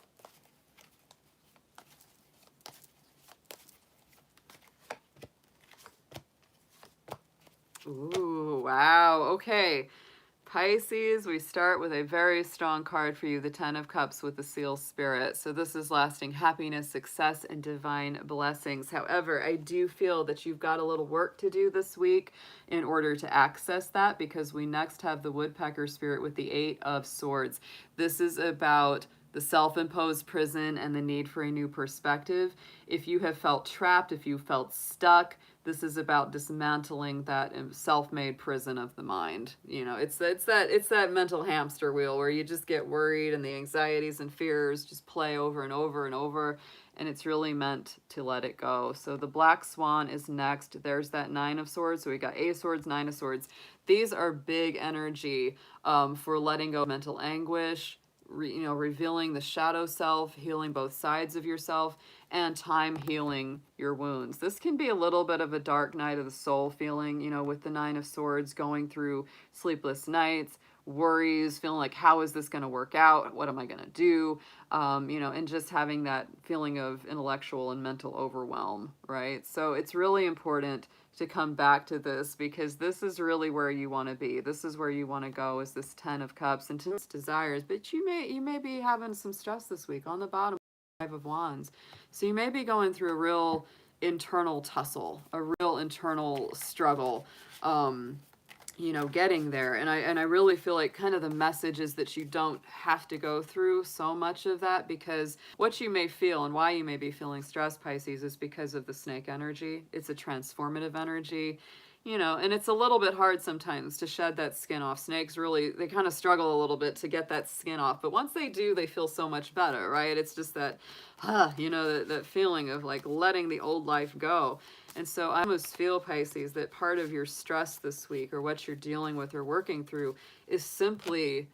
Ooh, wow. Okay. Pisces, we start with a very strong card for you, the Ten of Cups with the Seal Spirit. So this is lasting happiness, success, and divine blessings. However, I do feel that you've got a little work to do this week in order to access that, because we next have the Woodpecker Spirit with the Eight of Swords. This is about the self-imposed prison and the need for a new perspective. If you have felt trapped, if you felt stuck, this is about dismantling that self-made prison of the mind. It's that mental hamster wheel where you just get worried and the anxieties and fears just play over and over and over, and it's really meant to let it go. So the Black Swan is next. There's that Nine of Swords. So we got Eight of Swords, Nine of Swords. These are big energy for letting go of mental anguish, revealing the shadow self, healing both sides of yourself, and time healing your wounds. This can be a little bit of a dark night of the soul feeling, with the Nine of Swords, going through sleepless nights, worries, feeling like, how is this going to work out? What am I going to do? And just having that feeling of intellectual and mental overwhelm, right? So it's really important to come back to this, because this is really where you want to be. This is where you want to go, is this 10 of Cups and to desires. But you may be having some stress this week. On the bottom, 5 of Wands. So you may be going through a real internal tussle, a real internal struggle. You know, getting there. And I really feel like kind of the message is that you don't have to go through so much of that, because what you may feel and why you may be feeling stressed, Pisces, is because of the snake energy. It's a transformative energy, you know, and it's a little bit hard sometimes to shed that skin off. Snakes really, they kind of struggle a little bit to get that skin off, but once they do, they feel so much better, right? It's just that, you know, that feeling of like letting the old life go. And so I almost feel, Pisces, that part of your stress this week, or what you're dealing with or working through, is simply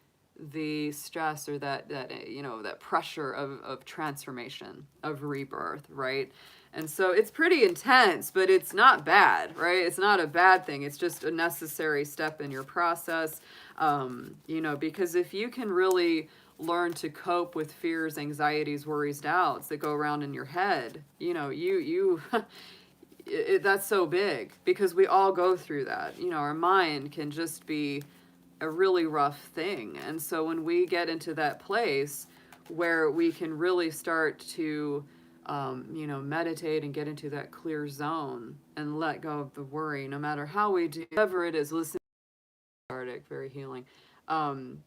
the stress, or that you know, that pressure of transformation, of rebirth, right? And so it's pretty intense, but it's not bad, right? It's not a bad thing. It's just a necessary step in your process, you know, because if you can really learn to cope with fears, anxieties, worries, doubts that go around in your head, you know, that's so big, because we all go through that. You know, our mind can just be a really rough thing. And so when we get into that place where we can really start to, you know, meditate and get into that clear zone and let go of the worry, no matter how we do, whatever it is, listen to Arctic, very healing,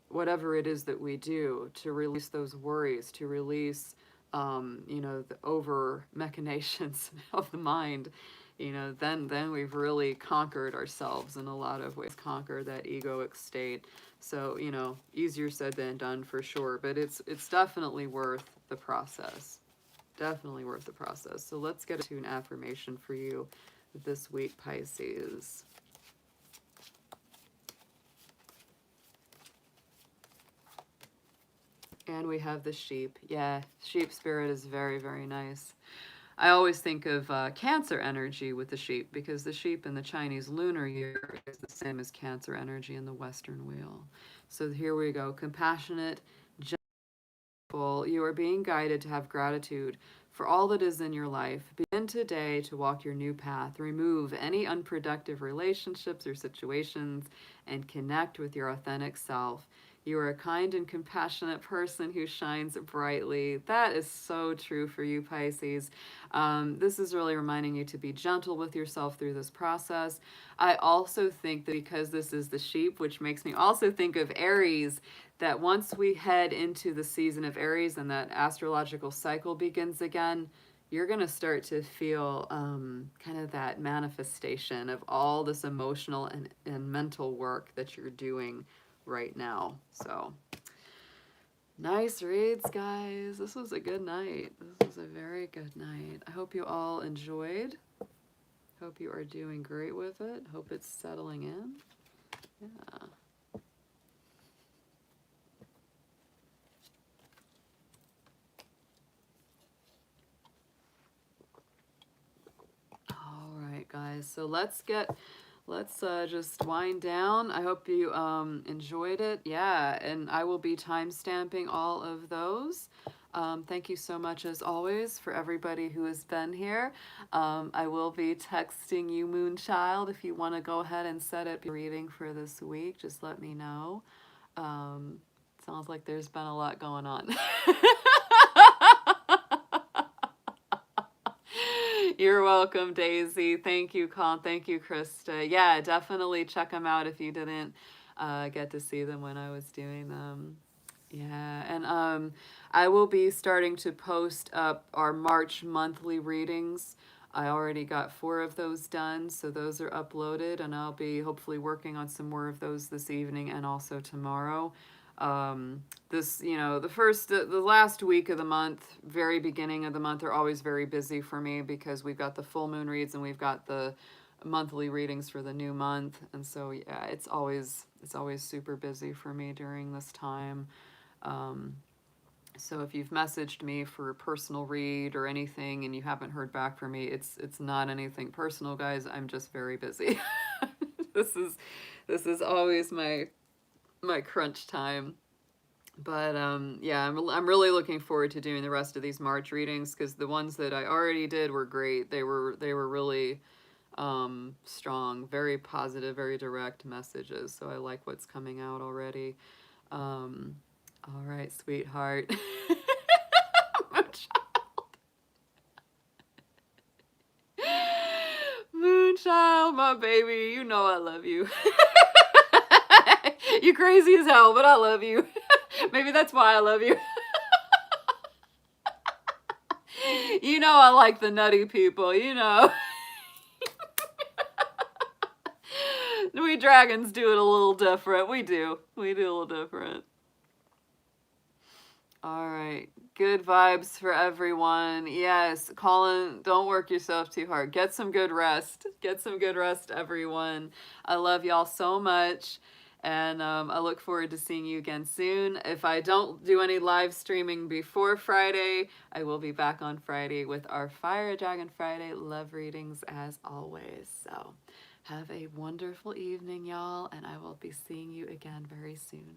whatever it is that we do to release those worries, to release, you know, the over machinations of the mind, you know, then we've really conquered ourselves in a lot of ways, conquered that egoic state. So, you know, easier said than done for sure, but it's definitely worth the process. Definitely worth the process. So let's get to an affirmation for you this week, Pisces. And we have the sheep. Yeah, sheep spirit is very, very nice. I always think of Cancer energy with the sheep, because the sheep in the Chinese lunar year is the same as Cancer energy in the Western wheel. So here we go. Compassionate, gentle. You are being guided to have gratitude for all that is in your life. Begin today to walk your new path. Remove any unproductive relationships or situations and connect with your authentic self. You are a kind and compassionate person who shines brightly. That is so true for you, Pisces. This is really reminding you to be gentle with yourself through this process. I also think that because this is the sheep, which makes me also think of Aries, that once we head into the season of Aries and that astrological cycle begins again, you're going to start to feel kind of that manifestation of all this emotional and mental work that you're doing right now. So nice reads, guys. This was a good night. This was a very good night. I hope you all enjoyed. Hope you are doing great with it. Hope it's settling in. Yeah. All right, guys. So let's just wind down. I hope you enjoyed it. Yeah, and I will be time stamping all of those. Thank you so much, as always, for everybody who has been here. I will be texting you, Moonchild, if you want to go ahead and set up your reading for this week. Just let me know. Sounds like there's been a lot going on. You're welcome, Daisy. Thank you, Con. Thank you, Krista. Yeah, definitely check them out if you didn't get to see them when I was doing them. Yeah, and I will be starting to post up our March monthly readings. I already got 4 of those done, so those are uploaded, and I'll be hopefully working on some more of those this evening and also tomorrow. This, you know, the last week of the month, very beginning of the month, are always very busy for me, because we've got the full moon reads and we've got the monthly readings for the new month. And so, yeah, it's always super busy for me during this time. So if you've messaged me for a personal read or anything and you haven't heard back from me, it's not anything personal, guys. I'm just very busy. This is always my crunch time. But yeah, I'm really looking forward to doing the rest of these March readings, because the ones that I already did were great. They were really strong, very positive, very direct messages. So I like what's coming out already. All right, sweetheart. Moonchild, my baby, you know I love you. You crazy as hell, but I love you. Maybe that's why I love you. You know I like the nutty people, you know. We dragons do it a little different. We do. We do a little different. All right. Good vibes for everyone. Yes, Colin, don't work yourself too hard. Get some good rest. Get some good rest, everyone. I love y'all so much. And I look forward to seeing you again soon. If I don't do any live streaming before Friday, I will be back on Friday with our Fire Dragon Friday love readings as always. So have a wonderful evening, y'all, and I will be seeing you again very soon.